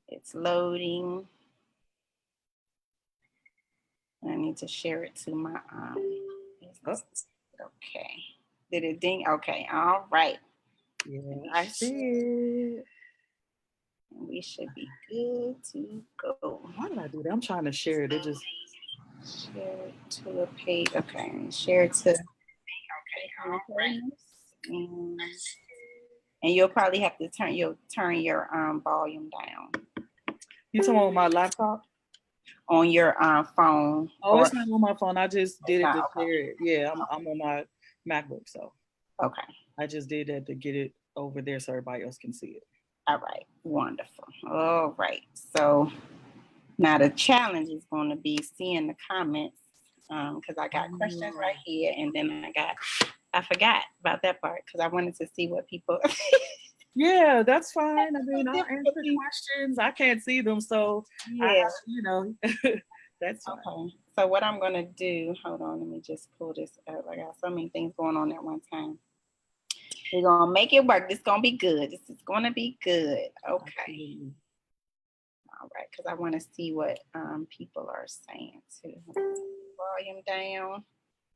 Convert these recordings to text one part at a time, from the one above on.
It's loading. I need to share it to my business. Okay. Did it ding? Okay. All right. Yeah, I see it. We should be good to go. Why did I do that? I'm trying to share it. It just share it to a page. Okay. Share it to. Okay. All right. And you'll probably have to turn your volume down. You talking about my laptop? On your phone. Oh, it's not on my phone. I just did it to share it. Yeah, I'm on my MacBook, so. Okay. I just did that to get it over there so everybody else can see it. All right. Wonderful. All right. So now the challenge is going to be seeing the comments because I got questions right here, and then I forgot about that part because I wanted to see what people. Yeah, that's fine. I mean, I'll answer questions. I can't see them, so yeah, that's fine. Okay. So what I'm gonna do? Hold on, let me just pull this up. I got so many things going on at one time. We're gonna make it work. This is gonna be good. This is gonna be good. Okay. All right, because I want to see what people are saying too. Volume down.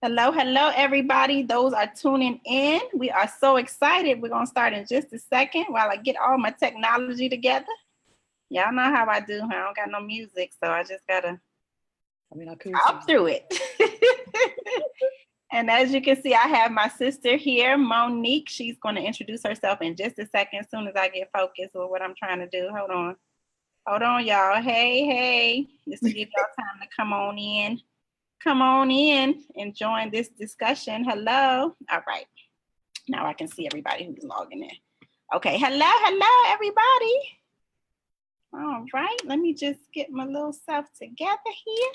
Hello, everybody. Those are tuning in. We are so excited. We're going to start in just a second while I get all my technology together. Y'all know how I do. I don't got no music, so I just got to talk through it. And as you can see, I have my sister here, Monique. She's going to introduce herself in just a second as soon as I get focused with what I'm trying to do. Hold on, y'all. Hey. Just to give y'all time to come on in and join this discussion. Hello. All right. Now I can see everybody who's logging in. Okay. Hello, everybody. All right. Let me just get my little self together here.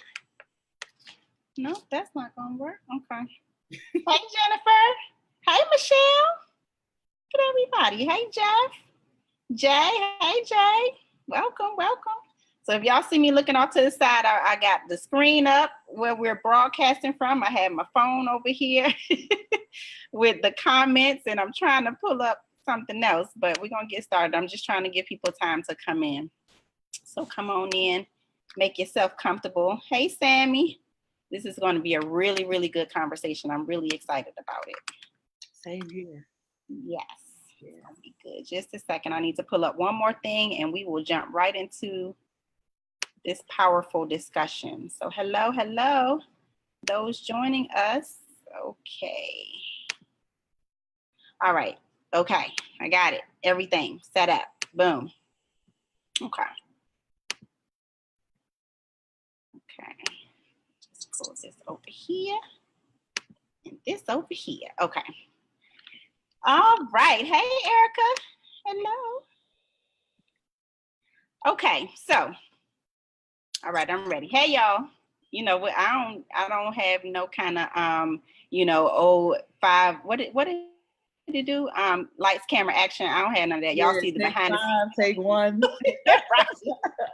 No, that's not going to work. Okay. Hey, Jennifer. Hey, Michelle. Look at everybody. Hey, Jeff. Jay. Hey, Jay. Welcome. So if y'all see me looking off to the side, I got the screen up where we're broadcasting from. I have my phone over here with the comments, and I'm trying to pull up something else, but we're going to get started. I'm just trying to give people time to come in. So come on in, make yourself comfortable. Hey, Sammy. This is going to be a really, really good conversation. I'm really excited about it. Same here. Yes. It's going to be good. Just a second. I need to pull up one more thing, and we will jump right into this powerful discussion. So hello, those joining us. Okay. All right. Okay. I got it. Everything set up. Boom. Okay. Just pull this over here and this over here. Okay. All right. Hey, Erica. Hello. Okay. So, all right, I'm ready. Hey, y'all. You know what? I don't have no kind of 05. What did it do? Lights, camera, action. I don't have none of that. Y'all see the behind the scenes. Take one.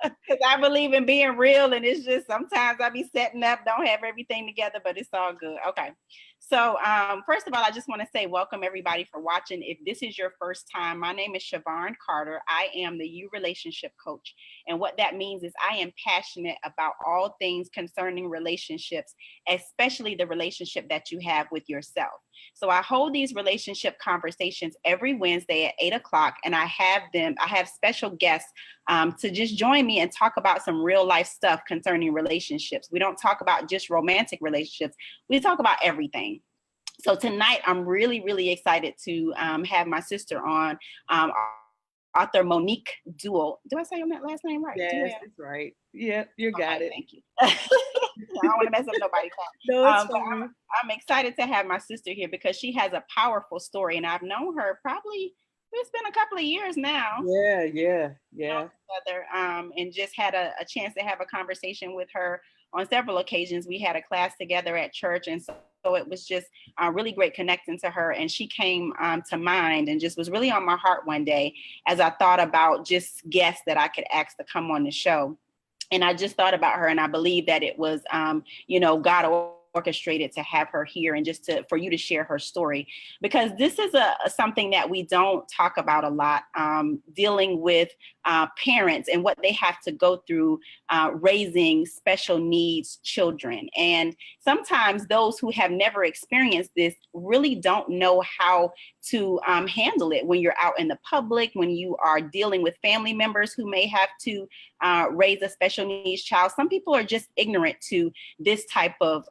Because I believe in being real, and it's just sometimes I be setting up, don't have everything together, but it's all good. Okay. So first of all, I just want to say welcome everybody for watching. If this is your first time, my name is Siobhan Carter. I am the You Relationship Coach. And what that means is I am passionate about all things concerning relationships, especially the relationship that you have with yourself. So I hold these relationship conversations every Wednesday at 8:00, and I have special guests to just join me and talk about some real life stuff concerning relationships. We don't talk about just romantic relationships. We talk about everything. So tonight, I'm really, really excited to have my sister on, Author Monique Duell. Do I say that last name right? Yes, it's right. Yeah, you got it. Thank you. I don't want to mess up nobody's time. No, it's fine. I'm excited to have my sister here because she has a powerful story, and I've known her probably, it's been a couple of years now. Yeah. Together, and just had a chance to have a conversation with her on several occasions. We had a class together at church, and so it was just really great connecting to her. And she came to mind and just was really on my heart one day as I thought about just guests that I could ask to come on the show. And I just thought about her, and I believe that it was, God orchestrated to have her here and just for you to share her story, because this is something that we don't talk about a lot, dealing with parents and what they have to go through raising special needs children. And sometimes those who have never experienced this really don't know how to handle it when you're out in the public, when you are dealing with family members who may have to raise a special needs child. Some people are just ignorant to this type of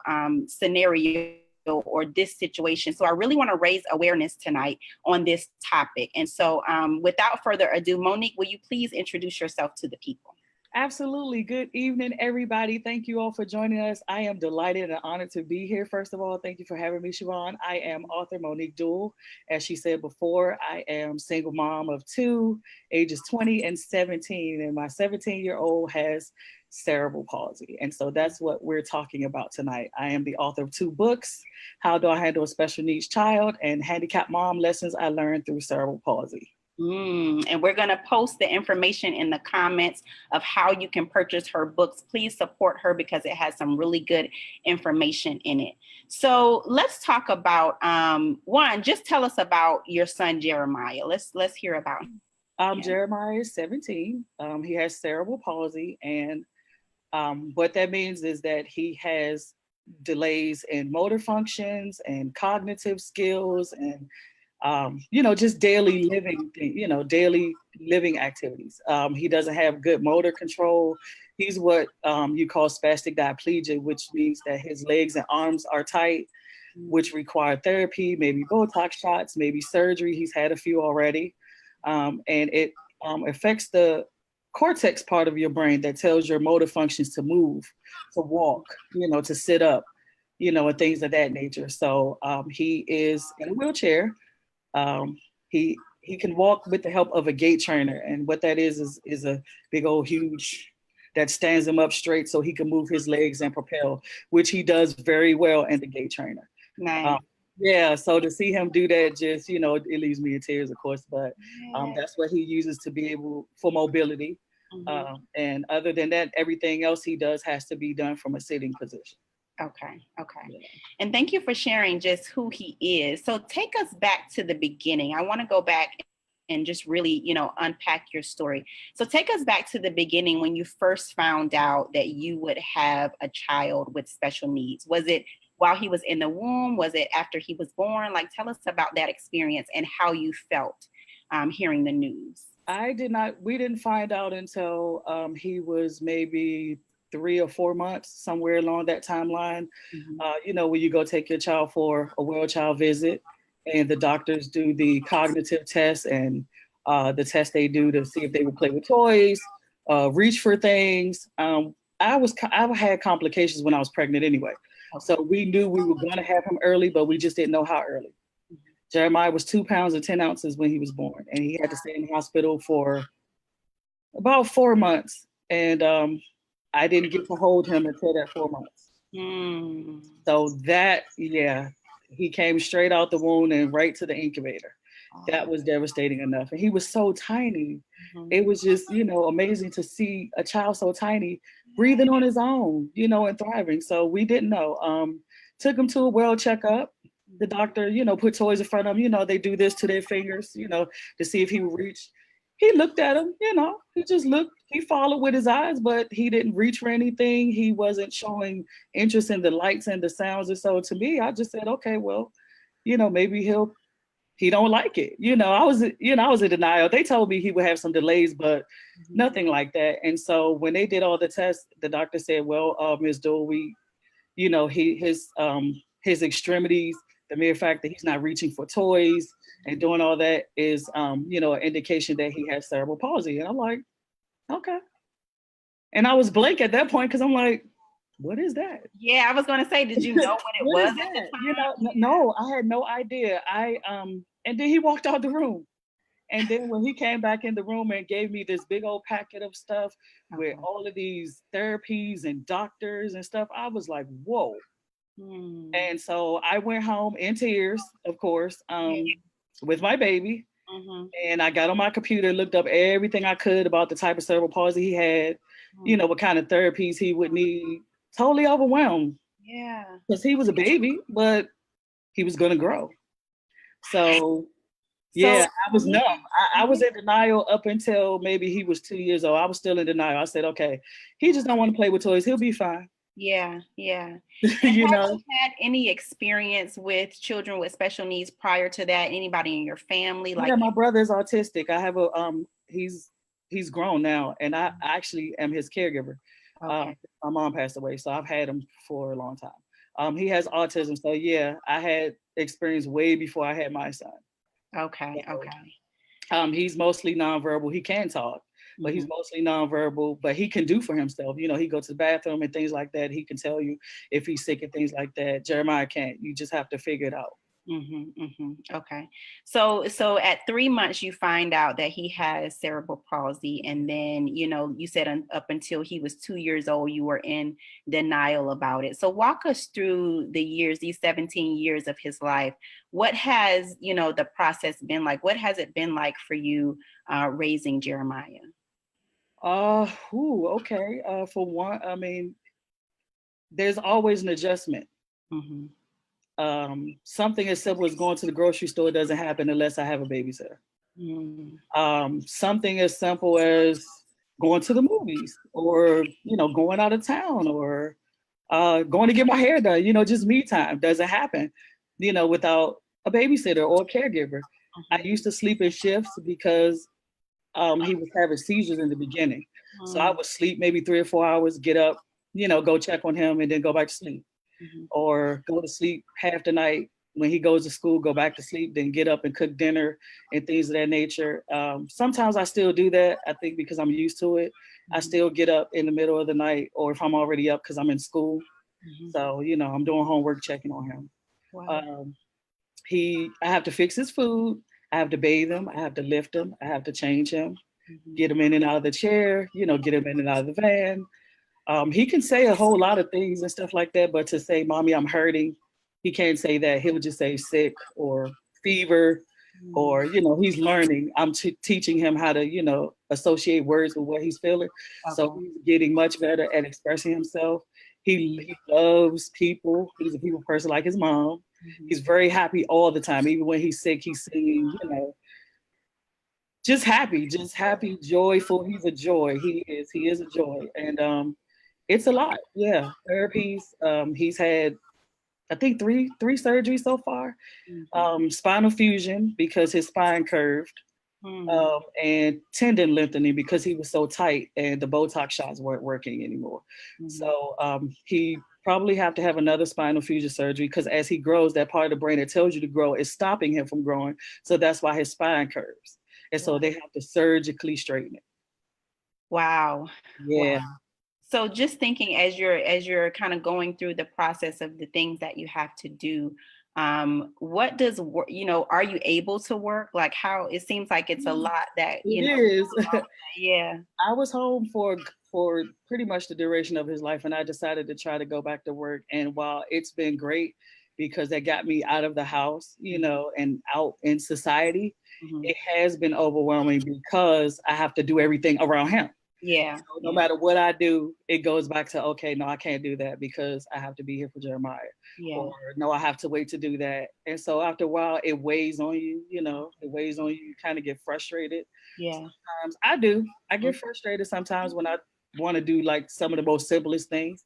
scenario or this situation. So I really want to raise awareness tonight on this topic. And so without further ado, Monique, will you please introduce yourself to the people? Absolutely. Good evening, everybody. Thank you all for joining us. I am delighted and honored to be here. First of all, thank you for having me, Siobhan. I am author Monique Duell. As she said before, I am single mom of two, ages 20 and 17, and my 17-year-old has cerebral palsy. And so that's what we're talking about tonight. I am the author of 2 books, How Do I Handle a Special Needs Child and Handicapped Mom Lessons I Learned Through Cerebral Palsy. And we're going to post the information in the comments of how you can purchase her books. Please support her because it has some really good information in it. So let's talk about one. Just tell us about your son Jeremiah. Let's hear about him. Jeremiah is 17. He has cerebral palsy, and what that means is that he has delays in motor functions and cognitive skills and just daily living activities. He doesn't have good motor control. He's what you call spastic diplegia, which means that his legs and arms are tight, which require therapy, maybe Botox shots, maybe surgery. He's had a few already. And it affects the cortex part of your brain that tells your motor functions to move, to walk, to sit up, and things of that nature. So he is in a wheelchair. He can walk with the help of a gait trainer, and what that is a big old huge that stands him up straight so he can move his legs and propel, which he does very well in the gait trainer. Nice. So to see him do that, just it leaves me in tears, of course, but that's what he uses to be able for mobility. And other than that, everything else he does has to be done from a sitting position. Okay. And thank you for sharing just who he is. So take us back to the beginning. I want to go back and just really, unpack your story. So take us back to the beginning when you first found out that you would have a child with special needs. Was it while he was in the womb? Was it after he was born? Tell us about that experience and how you felt hearing the news. We didn't find out until he was maybe 3 or 4 months, somewhere along that timeline. When you go take your child for a well child visit and the doctors do the cognitive test and the test they do to see if they would play with toys, reach for things. I had complications when I was pregnant anyway. So we knew we were going to have him early, but we just didn't know how early. Jeremiah was 2 pounds and 10 ounces when he was born, and he had to stay in the hospital for about 4 months. And I didn't get to hold him until that 4 months. So he came straight out the womb and right to the incubator. That was devastating enough. And he was so tiny. It was just, amazing to see a child so tiny breathing on his own, and thriving. So we didn't know. Took him to a well checkup. The doctor, put toys in front of him. They do this to their fingers, to see if he would reach. He looked at him, he just looked, he followed with his eyes, but he didn't reach for anything. He wasn't showing interest in the lights and the sounds. And so to me, I just said, okay, well, maybe he don't like it. I was in denial. They told me he would have some delays, but nothing like that. And so when they did all the tests, the doctor said, well, Ms. Duell, his extremities, the mere fact that he's not reaching for toys and doing all that is, an indication that he has cerebral palsy. And I'm like, okay. And I was blank at that point because I'm like, what is that? Yeah, I was going to say, did you know what it was at the time? No, I had no idea. And then he walked out the room. And then when he came back in the room and gave me this big old packet of stuff with all of these therapies and doctors and stuff, I was like, whoa. And so I went home in tears, of course, with my baby. And I got on my computer, looked up everything I could about the type of cerebral palsy he had, what kind of therapies he would need. Totally overwhelmed. Yeah. Because he was a baby, but he was going to grow. So, So yeah, I was numb. I was in denial up until maybe he was 2 years old. I was still in denial. I said, okay, he just don't want to play with toys. He'll be fine. yeah, yeah. And You have know? you had any experience with children with special needs prior to that? Anybody in your family? Yeah, Like, my brother is autistic. I have a he's grown now, and I actually am his caregiver. okay. My mom passed away, so I've had him for a long time. He has autism, so yeah, I had experience way before I had my son. Okay. So, Okay. he's mostly nonverbal. He can talk, but he's Mhm. mostly nonverbal. But he can do for himself. You know, he goes to the bathroom and things like that. He can tell you if he's sick and things like that. Jeremiah can't. You just have to figure it out. Okay. So at 3 months, you find out that he has cerebral palsy. And then, you said up until he was 2 years old, you were in denial about it. So walk us through the years, these 17 years of his life. What has, the process been like? What has it been like for you raising Jeremiah? Okay. For one, I mean, there's always an adjustment. Mm-hmm. Something as simple as going to the grocery store doesn't happen unless I have a babysitter. Mm-hmm. Something as simple as going to the movies, or going out of town, or going to get my hair done. Just me time doesn't happen without a babysitter or a caregiver. I used to sleep in shifts because he was having seizures in the beginning, so I would sleep maybe 3 or 4 hours, get up, go check on him, and then go back to sleep, Mm-hmm. or go to sleep half the night. When he goes to school, go back to sleep, then get up and cook dinner and things of that nature. Sometimes I still do that, I think, because I'm used to it. I still get up in the middle of the night, or if I'm already up because I'm in school. Mm-hmm. So, I'm doing homework, checking on him. Wow. I have to fix his food. I have to bathe him. I have to lift him. I have to change him, Mm-hmm. get him in and out of the chair, get him in and out of the van. He can say a whole lot of things and stuff like that, but to say, "Mommy, I'm hurting," he can't say that. He'll just say sick or fever, or he's learning. I'm teaching him how to associate words with what he's feeling. So Okay. he's getting much better at expressing himself. He loves people. He's a people person like his mom. Mm-hmm. He's very happy all the time. Even when he's sick, he's singing. Just happy, joyful. He's a joy. He is a joy, and it's a lot. Yeah, therapies. He's had, I think, three surgeries so far. Mm-hmm. Spinal fusion because his spine curved, Mm-hmm. and tendon lengthening because he was so tight and the Botox shots weren't working anymore. Mm-hmm. So he probably have to have another spinal fusion surgery, because as he grows, that part of the brain that tells you to grow is stopping him from growing. So that's why his spine curves. And so they have to surgically straighten it. Wow. Yeah. So just thinking as you're kind of going through the process of the things that you have to do, what does work, are you able to work? Like, how it seems like it's a lot that, It is. yeah. I was home for pretty much the duration of his life, and I decided to try to go back to work. And while it's been great because that got me out of the house, and out in society, Mm-hmm. it has been overwhelming because I have to do everything around him. Yeah. So no matter what I do, it goes back to, okay, no, I can't do that because I have to be here for Jeremiah. Yeah. Or no, I have to wait to do that. And so after a while, it weighs on you, it weighs on you. You kind of get frustrated. Yeah. Sometimes I do. I get frustrated sometimes when I want to do like some of the most simplest things.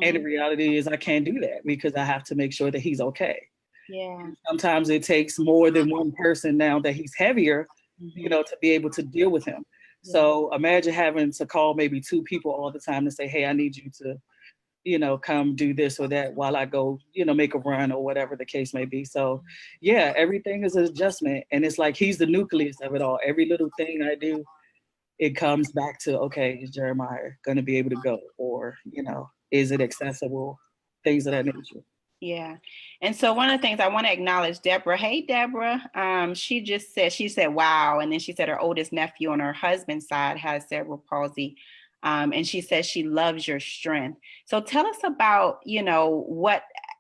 And the reality is I can't do that because I have to make sure that he's okay. Yeah. Sometimes it takes more than one person now that he's heavier, to be able to deal with him. So imagine having to call maybe 2 people all the time to say, hey, I need you to, come do this or that while I go, make a run or whatever the case may be. So yeah, everything is an adjustment. And it's like, he's the nucleus of it all. Every little thing I do, it comes back to, okay, is Jeremiah going to be able to go? Or, is it accessible? Things of that nature. Yeah. And so one of the things I want to acknowledge, Deborah. Hey, Deborah. She said, wow. And then she said her oldest nephew on her husband's side has cerebral palsy. And she says she loves your strength. So tell us about,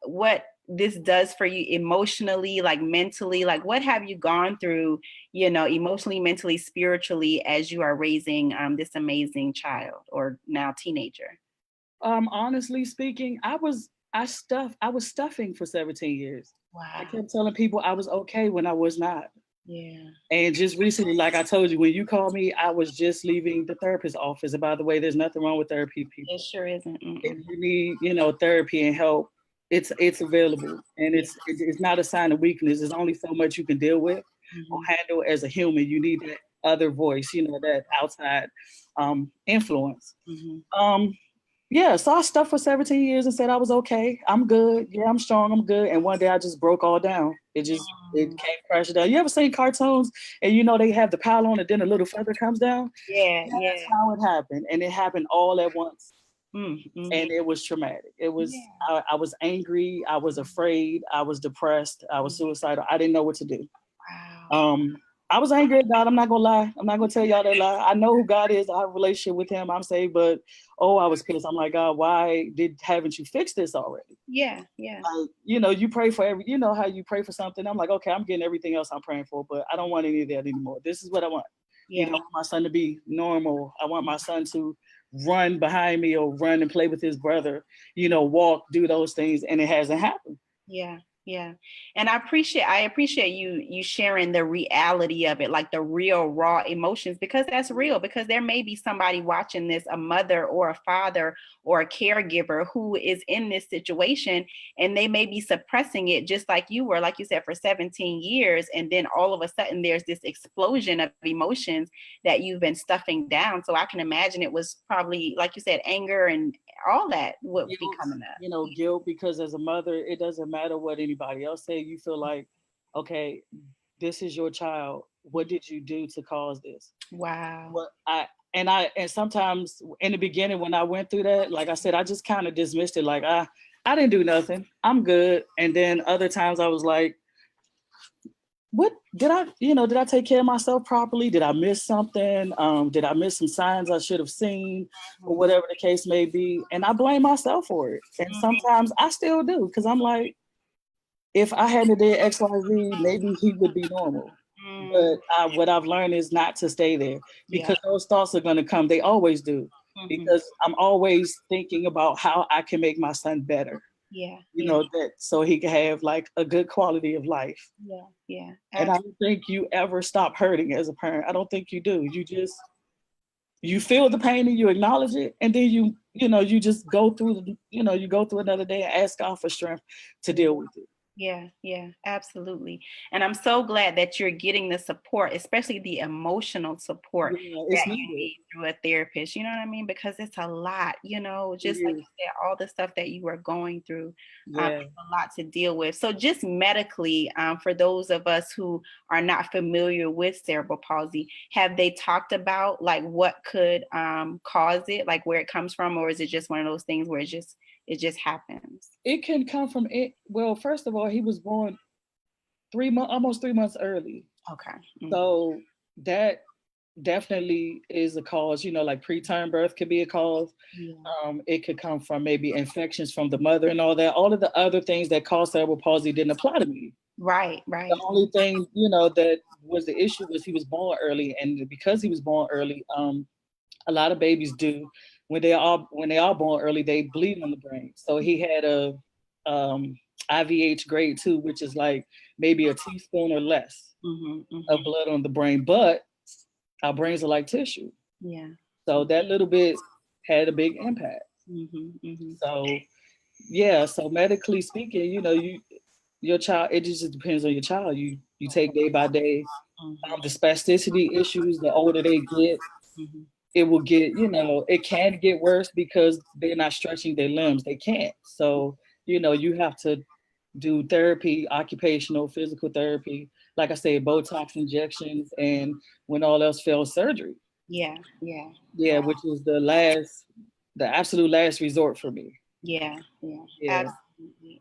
what this does for you emotionally, like mentally, like what have you gone through, emotionally, mentally, spiritually, as you are raising this amazing child or now teenager? Honestly speaking, I I was stuffing for 17 years. Wow. I kept telling people I was okay when I was not. Yeah. And just recently, like I told you, when you called me, I was just leaving the therapist's office. And by the way, there's nothing wrong with therapy, people. It sure isn't. If you need, therapy and help, it's available. And it's not a sign of weakness. There's only so much you can deal with or handle as a human. You need that other voice, that outside influence. Yeah, so I stuffed for 17 years and said I was okay. I'm good. Yeah, I'm strong. I'm good. And one day I just broke all down. It came crashing down. You ever seen cartoons and they have the pile on and then a little feather comes down? Yeah. That's how it happened. And it happened all at once. And it was traumatic. It was, I was angry. I was afraid. I was depressed. I was suicidal. I didn't know what to do. Wow. I was angry at God. I'm not gonna lie. I'm not gonna tell y'all that lie. I know who God is. I have a relationship with him. I'm saved, but I was pissed. I'm like, God, why haven't you fixed this already? Yeah. You pray for how you pray for something. I'm like, okay, I'm getting everything else I'm praying for, but I don't want any of that anymore. This is what I want. I want my son to be normal. I want my son to run behind me or run and play with his brother, walk, do those things. And it hasn't happened. Yeah. And I appreciate you sharing the reality of it, like the real raw emotions, because that's real, because there may be somebody watching this, a mother or a father or a caregiver who is in this situation, and they may be suppressing it just like you were, like you said, for 17 years. And then all of a sudden there's this explosion of emotions that you've been stuffing down. So I can imagine it was probably, like you said, anger and all that would be coming up. Guilt, because as a mother, it doesn't matter what anybody else say. You feel like, okay, this is your child. What did you do to cause this? Wow. And sometimes in the beginning when I went through that, like I said, I just kind of dismissed it. Like I didn't do nothing. I'm good. And then other times I was like, what did I take care of myself properly? Did I miss something? Did I miss some signs I should have seen, or whatever the case may be? And I blame myself for it. And sometimes I still do, because I'm like, if I hadn't did X, Y, Z, maybe he would be normal. But what I've learned is not to stay there, because those thoughts are going to come. They always do, because I'm always thinking about how I can make my son better. That so he can have like a good quality of life. Yeah. And I don't think you ever stop hurting as a parent. I don't think you do. You feel the pain and you acknowledge it, and then you just go through you go through another day and ask God for strength to deal with it. Yeah, absolutely. And I'm so glad that you're getting the support, especially the emotional support that you need through a therapist. You know what I mean? Because it's a lot, just like you said, all the stuff that you are going through, it's a lot to deal with. So just medically, for those of us who are not familiar with cerebral palsy, have they talked about like what could cause it, like where it comes from, or is it just one of those things where it just happens? It can come from it. Well, first of all, he was born almost 3 months early. Okay. So that definitely is a cause. Like preterm birth could be a cause. It could come from maybe infections from the mother and all that. All of the other things that cause cerebral palsy didn't apply to me. Right. The only thing, that was the issue was he was born early. And because he was born early, a lot of babies do. When they are born early, they bleed on the brain. So he had a IVH grade 2, which is like maybe a teaspoon or less of blood on the brain. But our brains are like tissue. Yeah. So that little bit had a big impact. So so medically speaking, your child, it just depends on your child. You take day by day. The spasticity issues, the older they get, it will get, it can get worse because they're not stretching their limbs. They can't. So, you have to do therapy, occupational, physical therapy. Like I said, Botox injections, and when all else fails, surgery. Yeah, which is the absolute last resort for me. Yeah.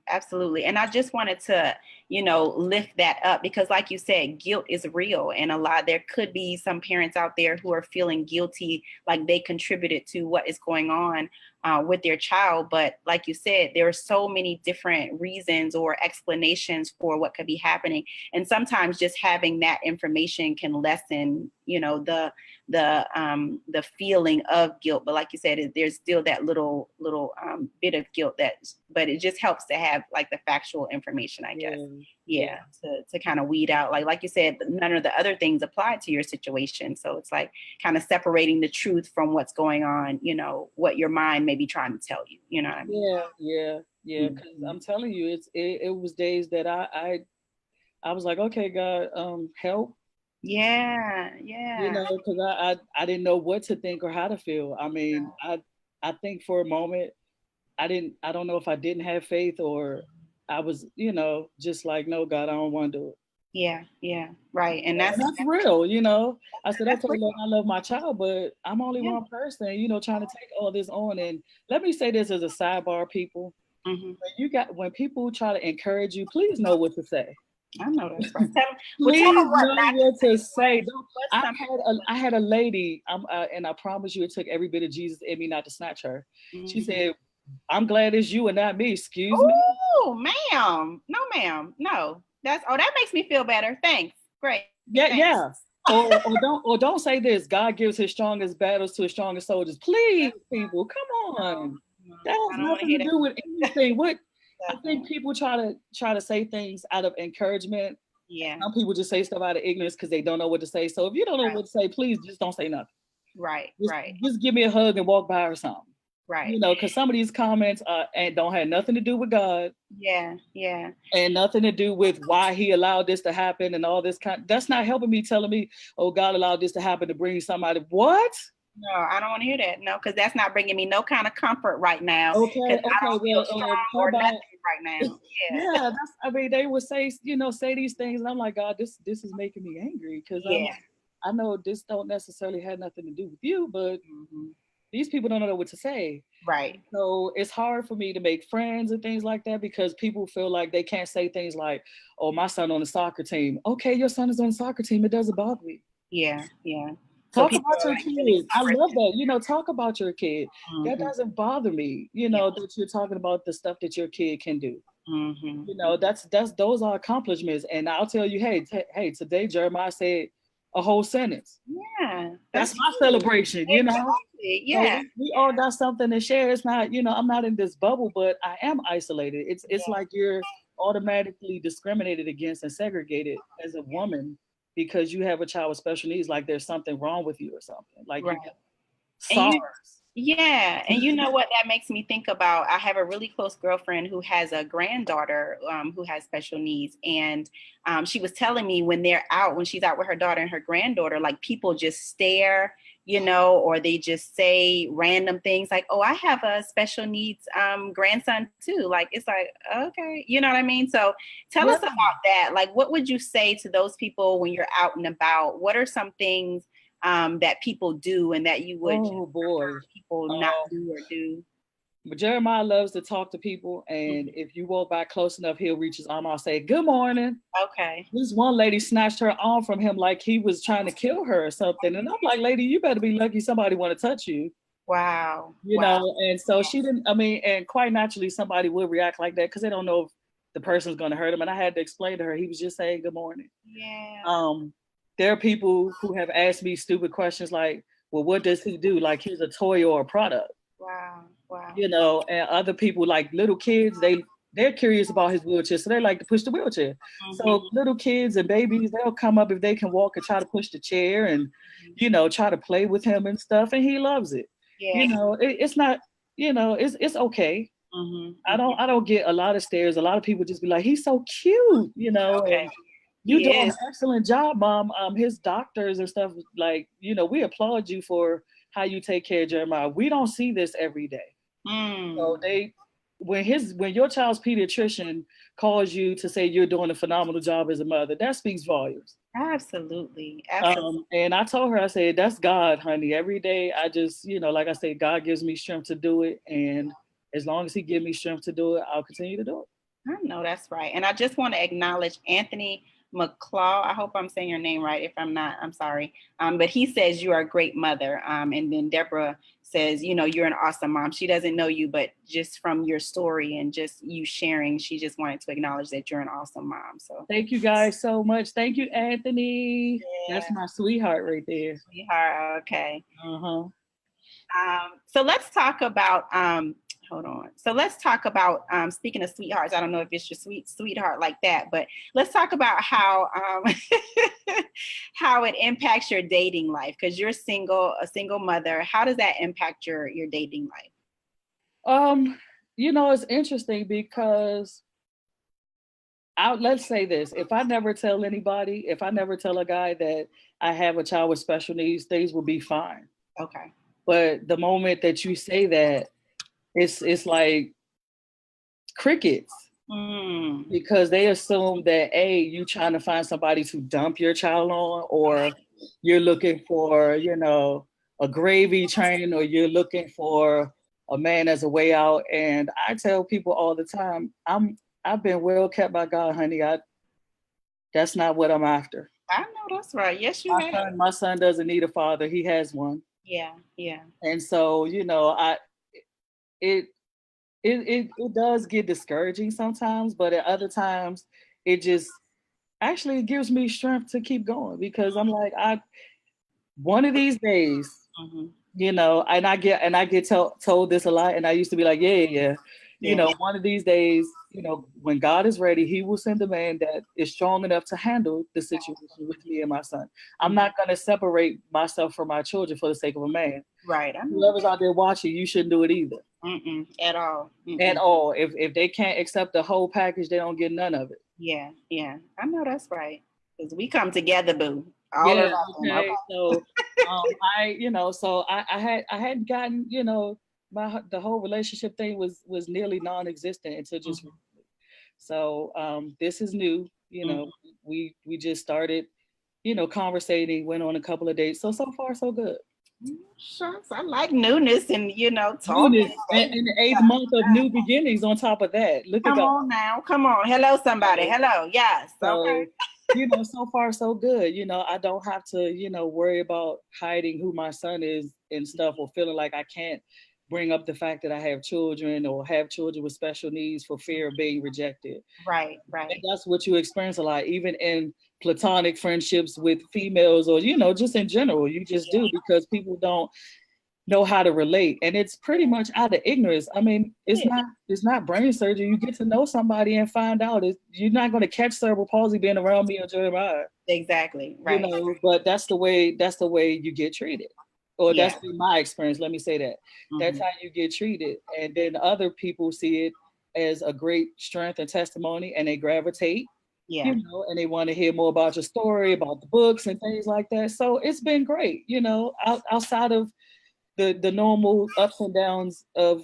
Absolutely. And I just wanted to, lift that up because like you said, guilt is real. And there could be some parents out there who are feeling guilty, like they contributed to what is going on with their child. But like you said, there are so many different reasons or explanations for what could be happening. And sometimes just having that information can lessen, the feeling of guilt. But like you said, there's still that little bit of guilt but it just helps to have like the factual information, I guess. Yeah. To kind of weed out, like you said, none of the other things apply to your situation. So it's like kind of separating the truth from what's going on, what your mind may be trying to tell you, you know what I mean? Yeah. Because I'm telling you, it was days that I was like, okay, God, help. Yeah. Because I didn't know what to think or how to feel. I mean, I think for a moment, I don't know if I didn't have faith or I was, just like, no, God, I don't want to do it. Yeah, right. And that's real, I said, okay, Lord, I love my child, but I'm only one person, trying to take all this on. And let me say this as a sidebar, people. When people try to encourage you, please know what to say. I know that's right. Please know what to say. I had a lady, and I promise you, it took every bit of Jesus in me not to snatch her. She said, "I'm glad it's you and not me." Excuse me. Oh, ma'am. No, ma'am. No. That makes me feel better. Thanks. Great. Yeah. Or don't say this. God gives his strongest battles to his strongest soldiers. Please, people, come on. That has nothing to do with anything. I think people try to say things out of encouragement. Yeah. Some people just say stuff out of ignorance because they don't know what to say. So if you don't know what to say, please just don't say nothing. Right. Just give me a hug and walk by or something. Right. Because some of these comments and don't have nothing to do with God. Yeah. And nothing to do with why he allowed this to happen and all this that's not helping me, telling me, oh, God allowed this to happen to bring somebody. What? No, I don't want to hear that. No, because that's not bringing me no kind of comfort right now. Okay. I don't feel strong or nothing right now. Yeah. They would say, say these things, and I'm like, God, this is making me angry because I know this don't necessarily have nothing to do with you, but these people don't know what to say. Right. So it's hard for me to make friends and things like that because people feel like they can't say things like, oh, my son on the soccer team. Okay, your son is on the soccer team. It doesn't bother me. Yeah. Talk about your kid. I love that. Talk about your kid. That doesn't bother me, that you're talking about the stuff that your kid can do. Those are accomplishments. And I'll tell you, hey, today Jeremiah said a whole sentence. Yeah. That's my celebration, Yeah. So we all got something to share. It's not, I'm not in this bubble, but I am isolated. It's like you're automatically discriminated against and segregated as a woman because you have a child with special needs, like there's something wrong with you or something. Like SARS. And you know what that makes me think about? I have a really close girlfriend who has a granddaughter who has special needs. And she was telling me when she's out with her daughter and her granddaughter, like people just stare, or they just say random things like, oh, I have a special needs grandson too. Like, it's like, okay, you know what I mean? So tell us about that. Like, what would you say to those people when you're out and about? What are some things that people do and that you would people not do or do? But Jeremiah loves to talk to people, and if you walk by close enough, he'll reach his arm out and say, good morning. Okay. This one lady snatched her arm from him like he was trying to kill her or something. And I'm like, lady, you better be lucky somebody want to touch you. Wow. And so she didn't, and quite naturally somebody will react like that because they don't know if the person's going to hurt him. And I had to explain to her, he was just saying good morning. Yeah. There are people who have asked me stupid questions like, well, what does he do? Like here's a toy or a product. Wow. And other people like little kids, they're curious about his wheelchair. So they like to push the wheelchair. So little kids and babies, they'll come up if they can walk and try to push the chair and, try to play with him and stuff. And he loves it. Yeah. It's not, it's okay. I don't get a lot of stares. A lot of people just be like, he's so cute, Okay. And you do an excellent job, Mom. His doctors and stuff, like, we applaud you for how you take care of Jeremiah. We don't see this every day. So when your child's pediatrician calls you to say you're doing a phenomenal job as a mother, that speaks volumes. Absolutely. And I told her, I said, that's God, honey. Every day I just, like I said, God gives me strength to do it. And as long as he gives me strength to do it, I'll continue to do it. I know that's right. And I just want to acknowledge Anthony McClaw. I hope I'm saying your name right. If I'm not, I'm sorry. But he says you are a great mother. And then Deborah says, you're an awesome mom. She doesn't know you, but just from your story and just you sharing, she just wanted to acknowledge that you're an awesome mom. So thank you guys so much. Thank you, Anthony. Yeah. That's my sweetheart right there. Sweetheart, okay. Uh-huh. So let's talk about hold on. So let's talk about speaking of sweethearts. I don't know if it's your sweetheart like that, but let's talk about how how it impacts your dating life, because you're a single mother. How does that impact your dating life? It's interesting because let's say this. If I never tell anybody, if I never tell a guy that I have a child with special needs, things will be fine. Okay. But the moment that you say that, it's like crickets. Because they assume that you trying to find somebody to dump your child on, or you're looking for, a gravy train, or you're looking for a man as a way out. And I tell people all the time, I've been well kept by God, honey. That's not what I'm after. I know that's right. Yes, you have. My son doesn't need a father. He has one. Yeah. And so, it does get discouraging sometimes, but at other times it just actually gives me strength to keep going, because I'm like, one of these days, and I get told this a lot, and I used to be like, yeah. One of these days, when God is ready, he will send a man that is strong enough to handle the situation with me and my son. I'm not going to separate myself from my children for the sake of a man. Right. Whoever's out there watching, you shouldn't do it either. At all. At all. If they can't accept the whole package, they don't get none of it. Yeah. I know that's right. Because we come together, boo. Okay. So I hadn't gotten, the whole relationship thing was nearly non-existent until just recently. So this is new. We just started, conversating, went on a couple of dates. So far so good. Shucks, I like newness and talking. And the 8th month of new beginnings on top of that. Come on now. Come on. Hello, somebody. Hello. Yes. So, okay. So far so good. I don't have to, worry about hiding who my son is and stuff, or feeling like I can't bring up the fact that I have children or have children with special needs for fear of being rejected. Right. And that's what you experience a lot, even in platonic friendships with females, or, just in general, you just do, because people don't know how to relate. And it's pretty much out of ignorance. I mean, it's not brain surgery. You get to know somebody and find out you're not going to catch cerebral palsy being around me or Jeremiah. Exactly. Right. But that's the way you get treated. Or that's been my experience. Let me say that. That's how you get treated. And then other people see it as a great strength and testimony, and they gravitate, and they want to hear more about your story, about the books and things like that. So it's been great, outside of the normal ups and downs of,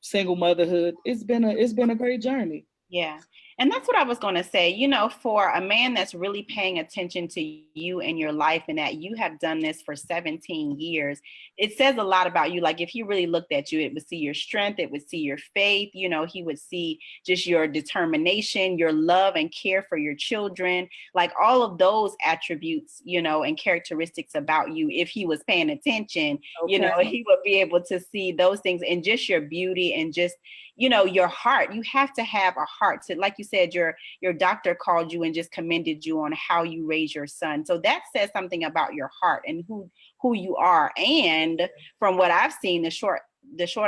single motherhood. It's been a great journey. Yeah. And that's what I was going to say, for a man that's really paying attention to you and your life, and that you have done this for 17 years, it says a lot about you. Like, if he really looked at you, it would see your strength, it would see your faith, he would see just your determination, your love and care for your children, like all of those attributes, and characteristics about you. If he was paying attention, he would be able to see those things, and just your beauty and just, your heart. You have to have a heart to, like you said, your doctor called you and just commended you on how you raise your son. So that says something about your heart and who you are. And from what I've seen, the short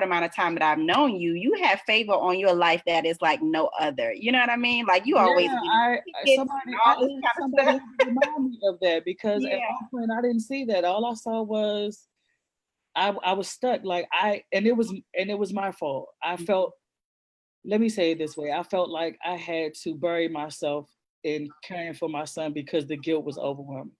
amount of time that I've known you, you have favor on your life that is like no other. You know what I mean? Like, you always somebody remind me of that, because at one point I didn't see that. All I saw was I was stuck. Like and it was my fault. I felt, let me say it this way, I felt like I had to bury myself in caring for my son because the guilt was overwhelming.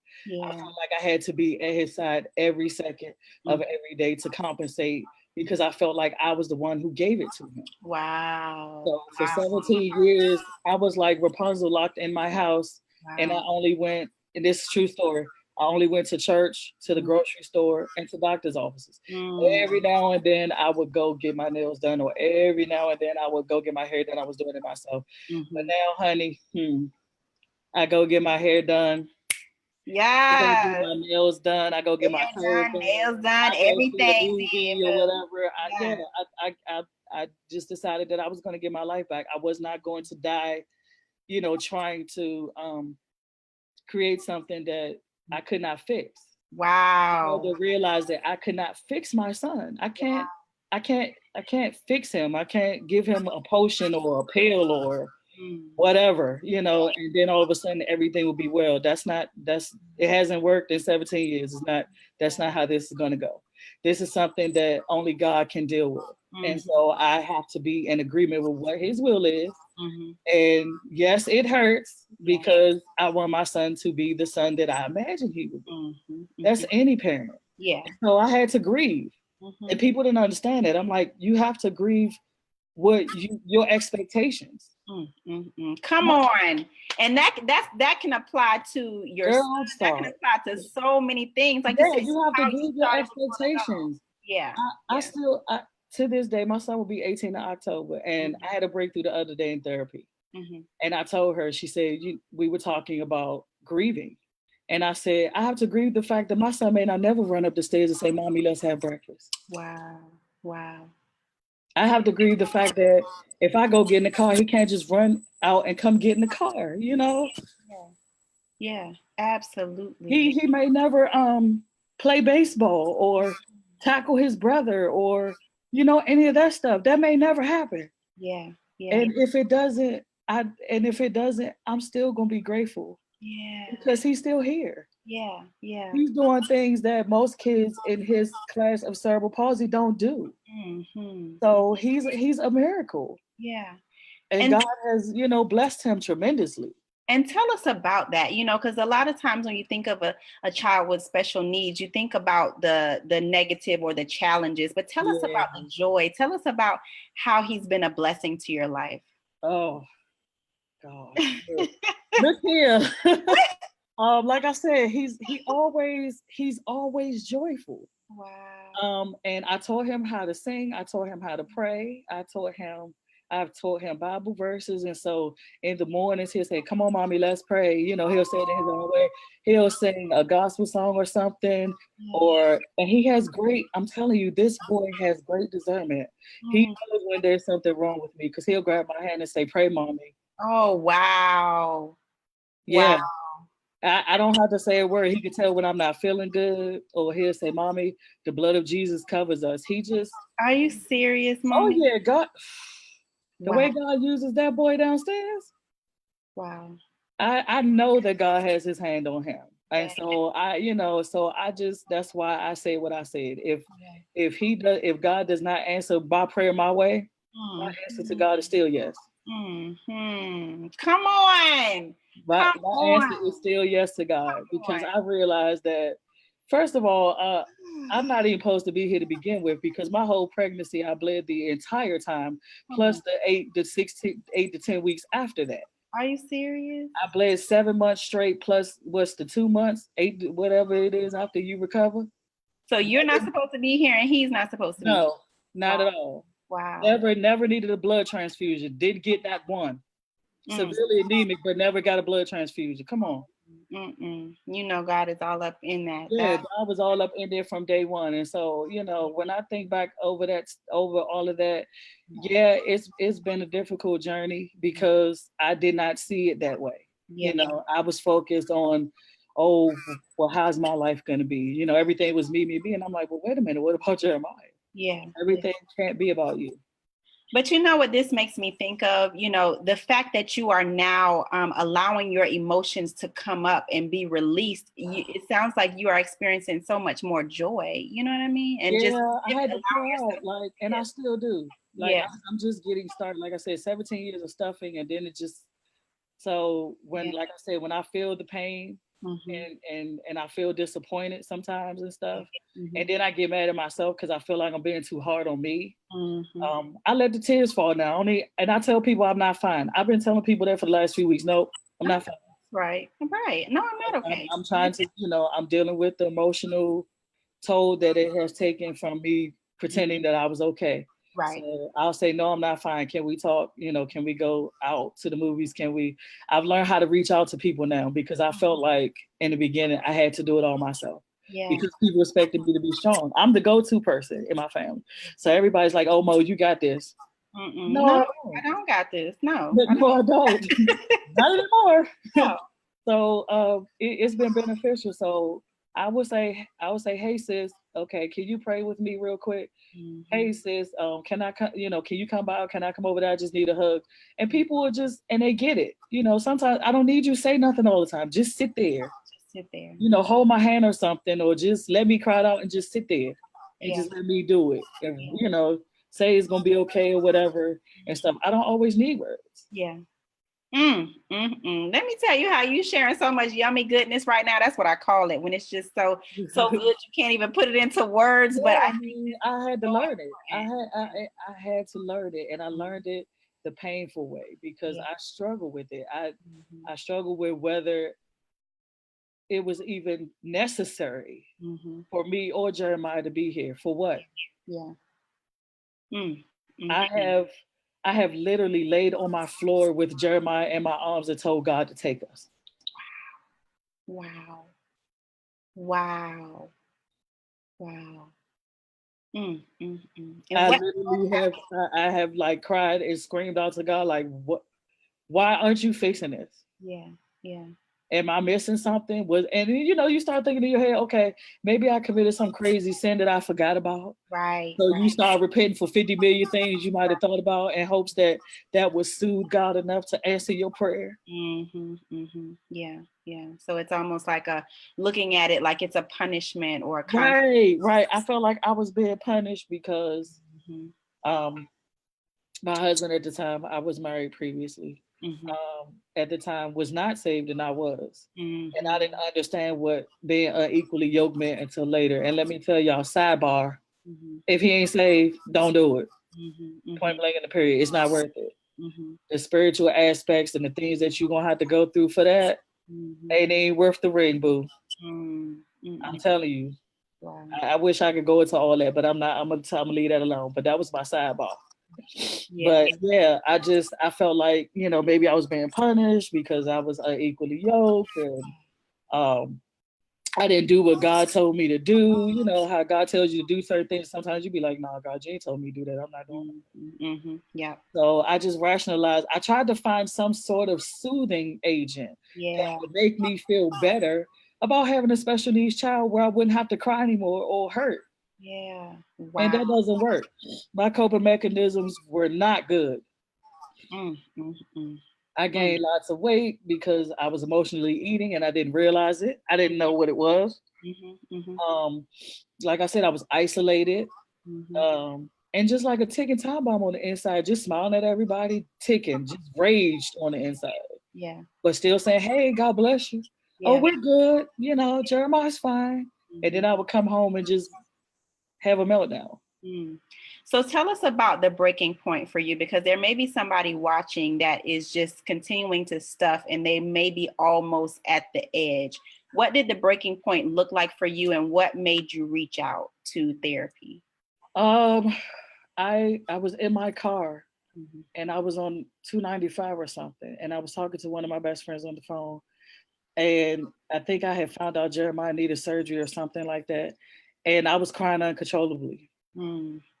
I felt like I had to be at his side every second of every day to compensate, because I felt like I was the one who gave it to him. Wow. So for 17 years, I was like Rapunzel, locked in my house. And I only went, and this is a true story, I only went to church, to the grocery store, and to doctor's offices. Every now and then I would go get my nails done, or every now and then I would go get my hair done. I was doing it myself. But now, honey, I go get my hair done. I go get my nails done. I go get my toes done. Nails done, I everything. Go see a movie or whatever. I just decided that I was going to get my life back. I was not going to die, trying to create something that I could not fix. Wow. I had to realize that I could not fix my son. I can't fix him. I can't give him a potion or a pill or whatever, and then all of a sudden everything will be well. It hasn't worked in 17 years. That's not how this is going to go. This is something that only God can deal with. And so I have to be in agreement with what his will is. And yes, it hurts because I want my son to be the son that I imagined he would be. That's any parent. Yeah. So I had to grieve. And people didn't understand it. I'm like, you have to grieve what your expectations. Come on. And that can apply to your son. That can apply to so many things. Like you have to grieve your expectations. Yeah. I still to this day, my son will be 18 in October, and I had a breakthrough the other day in therapy. And I told her, she said, we were talking about grieving. And I said, I have to grieve the fact that my son may not never run up the stairs and say, Mommy, let's have breakfast. Wow. I have to grieve the fact that if I go get in the car, he can't just run out and come get in the car, Yeah, absolutely. He may never play baseball or tackle his brother or any of that stuff. That may never happen. Yeah. And if it doesn't, I'm still gonna be grateful. Yeah. Because he's still here. Yeah. He's doing things that most kids in his class of cerebral palsy don't do. So he's a miracle. Yeah. And God has, blessed him tremendously. And tell us about that, because a lot of times when you think of a child with special needs, you think about the negative or the challenges, but tell us about the joy. Tell us about how he's been a blessing to your life. Oh, God. Look here. Like I said, he's always joyful. Wow. And I taught him how to sing. I taught him how to pray. I've taught him Bible verses. And so in the mornings, he'll say, come on, Mommy, let's pray. He'll say it in his own way. He'll sing a gospel song or something. And he has I'm telling you, this boy has great discernment. He knows when there's something wrong with me because he'll grab my hand and say, pray, Mommy. Oh, wow. Yeah. Wow. I don't have to say a word. He can tell when I'm not feeling good, or he'll say, Mommy, the blood of Jesus covers us. Are you serious, Mommy? Oh, yeah, God. The way God uses that boy downstairs. Wow. I know that God has his hand on him. And so that's why I say what I said. If God does not answer my prayer my way, my answer to God is still yes. Come on. My answer is still yes to God, because I realized that, first of all, I'm not even supposed to be here to begin with, because my whole pregnancy, I bled the entire time, plus the 8 to 10 weeks after that. Are you serious? I bled 7 months straight, plus what's the 2 months, 8, whatever it is after you recover. So you're not supposed to be here and he's not supposed to be? No, not at all. Wow. Never needed a blood transfusion. Did get that one. Severely anemic, but never got a blood transfusion. Come on. God is all up in that. Yeah, God was all up in there from day one. And so, when I think back over all of that, it's been a difficult journey because I did not see it that way. I was focused on, how's my life going to be? Everything was me. And I'm like, well, wait a minute, what about Jeremiah? Yeah. Everything can't be about you. But what this makes me think of, the fact that you are now allowing your emotions to come up and be released. It sounds like you are experiencing so much more joy. You know what I mean? And I had to pour out, and I still do. I'm just getting started. Like I said, 17 years of stuffing, and then it just. So when, like I said, when I feel the pain and I feel disappointed sometimes and stuff, and then I get mad at myself because I feel like I'm being too hard on me. I let the tears fall now. And I tell people I'm not fine. I've been telling people that for the last few weeks. Nope, I'm not fine. Right. Right. No, I'm not okay. I'm trying to, I'm dealing with the emotional toll that it has taken from me pretending that I was okay. Right. So I'll say, no, I'm not fine. Can we talk? Can we go out to the movies? I've learned how to reach out to people now, because I felt like in the beginning I had to do it all myself. Yeah. Because people expected me to be strong. I'm the go-to person in my family. So everybody's like, oh, Mo, you got this. No, I don't got this. No. No, I don't. Not anymore. No. So it's been beneficial. So I would say, hey sis, okay, can you pray with me real quick? Hey sis, can I come? Can you come by? Can I come over there? I just need a hug. And people are and they get it. Sometimes I don't need you to say nothing all the time. Just sit there. Sit there. Hold my hand or something, or just let me cry out and just sit there and just let me do it. And say it's gonna be okay or whatever and stuff. I don't always need words. Yeah. Let me tell you how you sharing so much yummy goodness right now. That's what I call it, when it's just so good you can't even put it into words. But I had to learn it. I had to learn it, and I learned it the painful way, because I struggle with it. I struggle with whether it was even necessary for me or Jeremiah to be here. For what? Yeah. I have literally laid on my floor with Jeremiah in my arms and told God to take us. Wow. I have like cried and screamed out to God, like, what? Why aren't you fixing this? Yeah. Am I missing something? And you start thinking in your head, okay, maybe I committed some crazy sin that I forgot about. Right. So you start repenting for 50 million things you might have thought about, in hopes that would soothe God enough to answer your prayer. Yeah. So it's almost like looking at it like it's a punishment or a right. I felt like I was being punished because my husband at the time, I was married previously. At the time was not saved, and I was. And I didn't understand what being unequally yoked meant until later. And let me tell y'all, sidebar, if he ain't saved, don't do it. Point blank in the period. It's not worth it. The spiritual aspects and the things that you're gonna have to go through for that ain't worth the ring, boo. I'm telling you. Wow. I wish I could go into all that, but I'm not. I'm gonna leave that alone. But that was my sidebar. But I felt like, maybe I was being punished because I was unequally yoked, and I didn't do what God told me to do. How God tells you to do certain things. Sometimes you be like, nah, God, you ain't told me to do that. I'm not doing it. Yeah. So I just rationalized. I tried to find some sort of soothing agent that would make me feel better about having a special needs child, where I wouldn't have to cry anymore or hurt. Yeah. Wow. And that doesn't work. My coping mechanisms were not good. I gained lots of weight because I was emotionally eating and I didn't realize it. I didn't know what it was. Like I said, I was isolated. And just like a ticking time bomb on the inside, just smiling at everybody, ticking, just raged on the inside. Yeah. But still saying, hey, God bless you. Yeah. Oh, we're good. Jeremiah's fine. And then I would come home and just have a meltdown. So tell us about the breaking point for you, because there may be somebody watching that is just continuing to stuff and they may be almost at the edge. What did the breaking point look like for you, and what made you reach out to therapy? I was in my car and I was on 295 or something, and I was talking to one of my best friends on the phone, and I think I had found out Jeremiah needed surgery or something like that, and I was crying uncontrollably.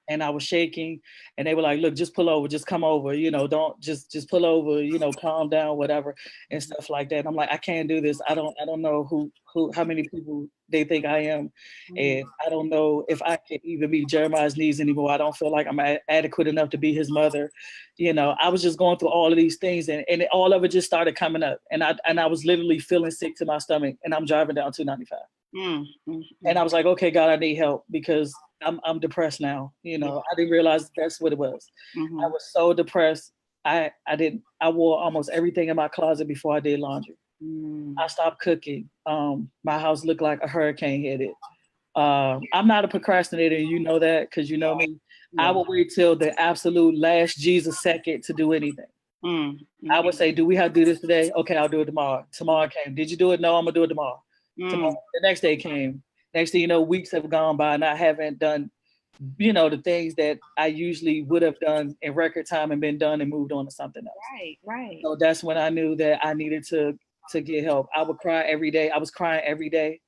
And I was shaking, and they were like, look, just pull over, just come over, don't just pull over, calm down, whatever, and stuff like that. And I'm like, I can't do this. I don't know how many people they think I am. And I don't know if I can even meet Jeremiah's needs anymore. I don't feel like I'm adequate enough to be his mother. I was just going through all of these things, and all of it just started coming up. And I was literally feeling sick to my stomach, and I'm driving down 295. And I was like, okay, God, I need help, because I'm depressed now. I didn't realize that's what it was. I was so depressed. I wore almost everything in my closet before I did laundry. I stopped cooking. My house looked like a hurricane hit it. I'm not a procrastinator, and you know that, because you know me. I will wait till the absolute last Jesus second to do anything. I would say, do we have to do this today? Okay, I'll do it tomorrow. Tomorrow came. Did you do it? No, I'm gonna do it tomorrow. Tomorrow, the next day came. Next thing you know, weeks have gone by and I haven't done, the things that I usually would have done in record time and been done and moved on to something else. Right. So that's when I knew that I needed to get help. I would cry every day. I was crying every day.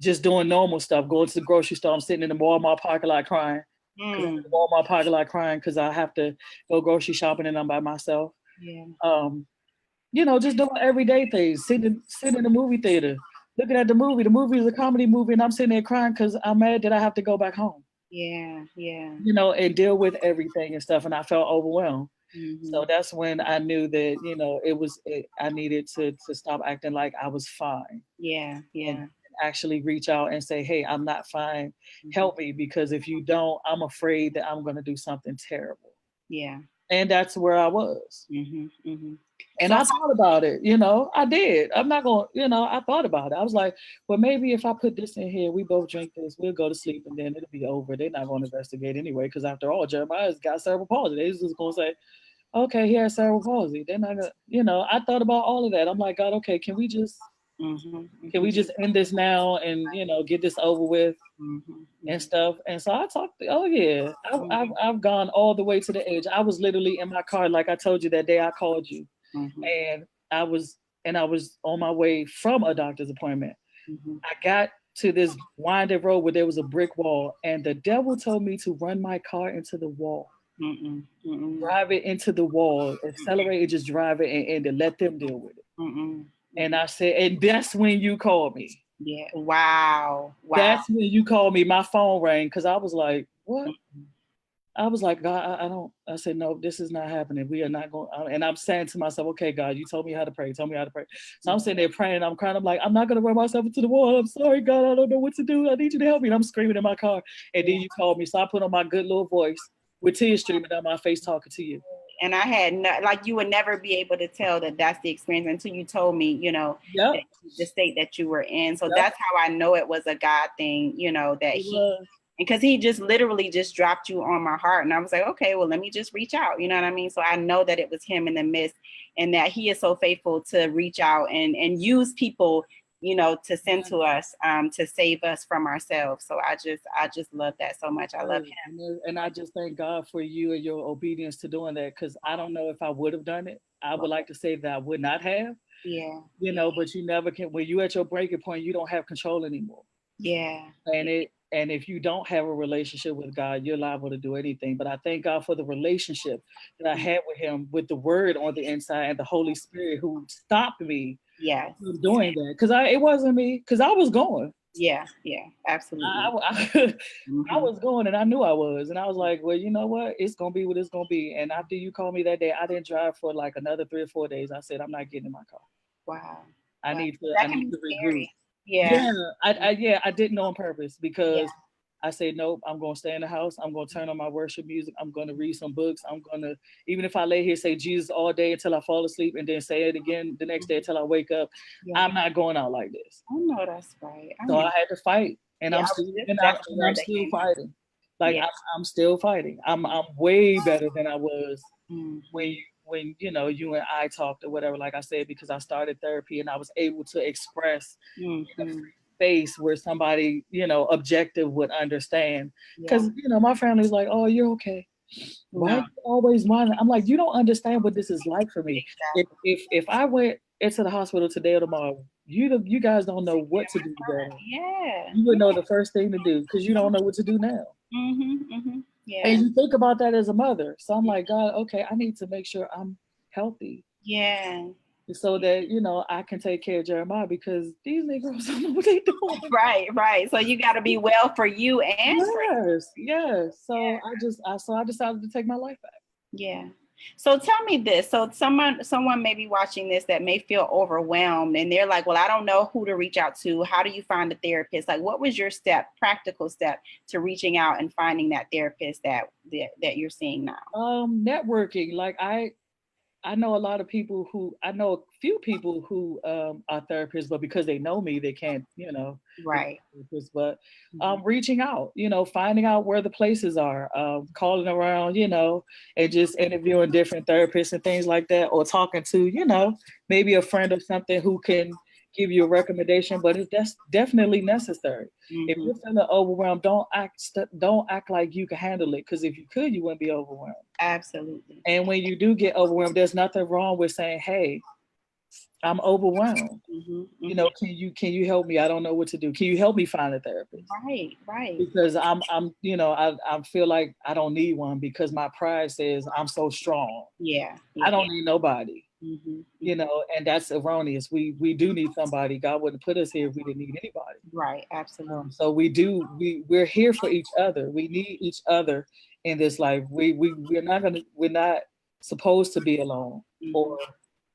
Just doing normal stuff, going to the grocery store. I'm sitting in the Walmart parking lot crying. Walmart parking lot crying because I have to go grocery shopping and I'm by myself. Just doing everyday things. Sitting in the movie theater, looking at the movie. The movie is a comedy movie, and I'm sitting there crying because I'm mad that I have to go back home. And deal with everything and stuff. And I felt overwhelmed. So that's when I knew that I needed to stop acting like I was fine. And actually reach out and say, hey, I'm not fine. Help me, because if you don't, I'm afraid that I'm going to do something terrible. And that's where I was. And I thought about it, I did. I'm not going to, I thought about it. I was like, well, maybe if I put this in here, we both drink this, we'll go to sleep and then it'll be over. They're not going to investigate anyway, because after all, Jeremiah's got cerebral palsy. They're just going to say, okay, he has cerebral palsy. They're not going to, I thought about all of that. I'm like, God, okay, can we just end this now and, get this over with and stuff? And so I talked, I've gone all the way to the edge. I was literally in my car, like I told you that day I called you. And I was on my way from a doctor's appointment. I got to this winding road where there was a brick wall, and the devil told me to run my car into the wall. Drive it into the wall, accelerate it, just drive it and let them deal with it. And I said, and that's when you called me. Wow. That's when you called me. My phone rang because I was like, what? I was like, God, I said, no, this is not happening. We are not going. And I'm saying to myself, okay, God, you told me how to pray. Tell me how to pray. So I'm sitting there praying. I'm crying. I'm like, I'm not going to run myself into the wall. I'm sorry, God. I don't know what to do. I need you to help me. And I'm screaming in my car. And then you called me. So I put on my good little voice with tears streaming down my face talking to you. And I had you would never be able to tell that that's the experience until you told me, the state that you were in. So that's how I know it was a God thing, that because he just literally just dropped you on my heart. And I was like, okay, well, let me just reach out. You know what I mean? So I know that it was him in the midst, and that he is so faithful to reach out and use people, to send to us, to save us from ourselves. So I just love that so much. I love him. And I just thank God for you and your obedience to doing that, because I don't know if I would have done it. I would like to say that I would not have. But you never can. When you at your breaking point, you don't have control anymore. And if you don't have a relationship with God, you're liable to do anything. But I thank God for the relationship that I had with him, with the word on the inside and the Holy Spirit who stopped me from doing that. Because it wasn't me, because I was going. Absolutely. I was going, and I knew I was. And I was like, well, you know what? It's going to be what it's going to be. And after you called me that day, I didn't drive for like another 3 or 4 days. I said, I'm not getting in my car. Wow. I need to regroup. I didn't know on purpose, because I said, nope, I'm going to stay in the house. I'm going to turn on my worship music. I'm going to read some books. I'm going to, even if I lay here, say Jesus all day until I fall asleep and then say it again the next day until I wake up. I'm not going out like this. I know that's right. So I had to fight, and I'm still fighting. Like I'm still fighting. I'm way better than I was when you and I talked or whatever, like I said, because I started therapy and I was able to express in a free space where somebody, objective would understand. Because, my family's like, oh, you're okay. Why are you always whining? I'm like, you don't understand what this is like for me. If I went into the hospital today or tomorrow, you guys don't know what to do today. You would know the first thing to do, because you don't know what to do now. And you think about that as a mother. So I'm like, God, okay, I need to make sure I'm healthy. So that, I can take care of Jeremiah, because these Negroes don't know what they're doing. Right. So you got to be well for you and So I decided to take my life back. So tell me this. So someone may be watching this that may feel overwhelmed, and they're like, well, I don't know who to reach out to. How do you find a therapist? Like, what was your practical step to reaching out and finding that therapist that you're seeing now? Networking. Like I know a lot of people who, I know a few people who are therapists, but because they know me, they can't, become Right. therapists. But Mhm. reaching out, finding out where the places are, calling around, and just interviewing different therapists and things like that, or talking to, maybe a friend or something who can give you a recommendation. But that's definitely necessary. If Mhm. you're feeling overwhelmed, don't act like you can handle it. Because if you could, you wouldn't be overwhelmed. Absolutely. And when you do get overwhelmed, there's nothing wrong with saying, "Hey, I'm overwhelmed. Mhm. Mhm. Can you help me? I don't know what to do. Can you help me find a therapist?" Right. Right. Because I feel like I don't need one because my pride says I'm so strong. Yeah. I Yeah. don't need nobody. Mhm. And that's erroneous. We do need somebody. God wouldn't put us here if we didn't need anybody. Right. Absolutely. So we're here for each other. We need each other in this life. We're not supposed to be alone or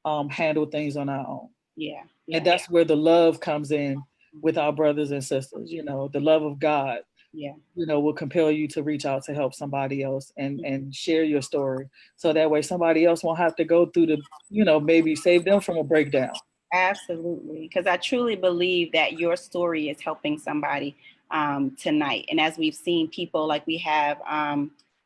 Mhm. handle things on our own. Yeah. And Yeah. that's where the love comes in with our brothers and sisters. The love of God, Yeah. will compel you to reach out to help somebody else and Mhm. and share your story. So that way somebody else won't have to go through maybe save them from a breakdown. Absolutely, because I truly believe that your story is helping somebody tonight. And as we've seen people, like we have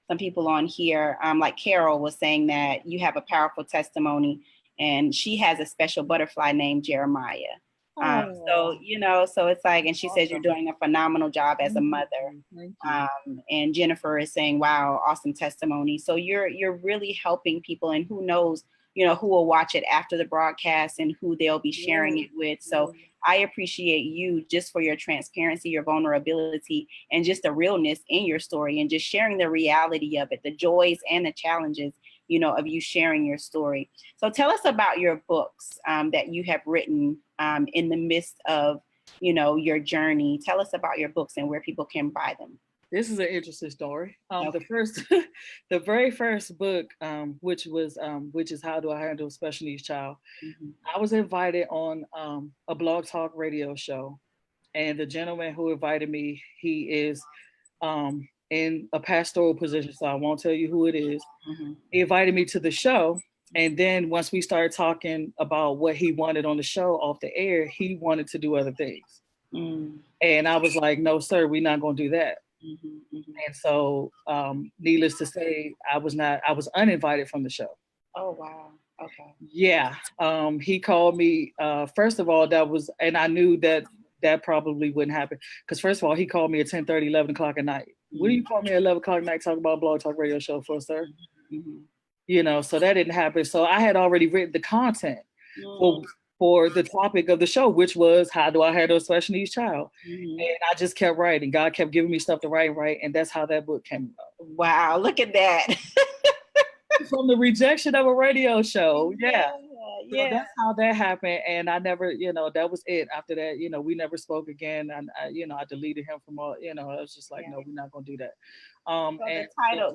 some people on here, like Carol was saying that you have a powerful testimony, and she has a special butterfly named Jeremiah. So, Oh, so it's like, and she says you're awesome. doing a phenomenal job as a Thank mother. you. Thank you. And Jennifer is saying, wow, awesome testimony. So you're really helping people, and who knows, who will watch it after the broadcast and who they'll be sharing Yes, it with. So yes. I appreciate you just for your transparency, your vulnerability, and just the realness in your story, and just sharing the reality of it, the joys and the challenges, of you sharing your story. So tell us about your books that you have written in the midst of, your journey. Tell us about your books and where people can buy them. This is an interesting story. The Okay. first, the very first book, which is How Do I Handle a Special Needs Child? Mhm. I was invited on a blog talk radio show, and the gentleman who invited me, he is in a pastoral position, so I won't tell you who it is. Mhm. He invited me to the show, and then once we started talking about what he wanted on the show off the air, he wanted to do other things, Mm. and I was like, "No, sir, we're not going to do that." Mhm. Mhm. And so, needless to say, I was uninvited from the show. Oh, wow. Okay. Yeah. He called me, first of all, and I knew that probably wouldn't happen. Because first of all, he called me at 10:30, 11 o'clock at night. What do Mhm. you call me at 11 o'clock at night talking about a blog talk radio show for, sir? Mhm. So that didn't happen. So I had already written the content Mm. for for the topic of the show, which was how do I handle a special needs child? Mhm. And I just kept writing. God kept giving me stuff to write, and that's how that book came about. Wow, look at that. From the rejection of a radio show. Yeah. Yeah, So yeah, that's how that happened. And I never, that was it. After that, we never spoke again. And I deleted him from all, I was just like, yeah. no, we're not gonna do that. So And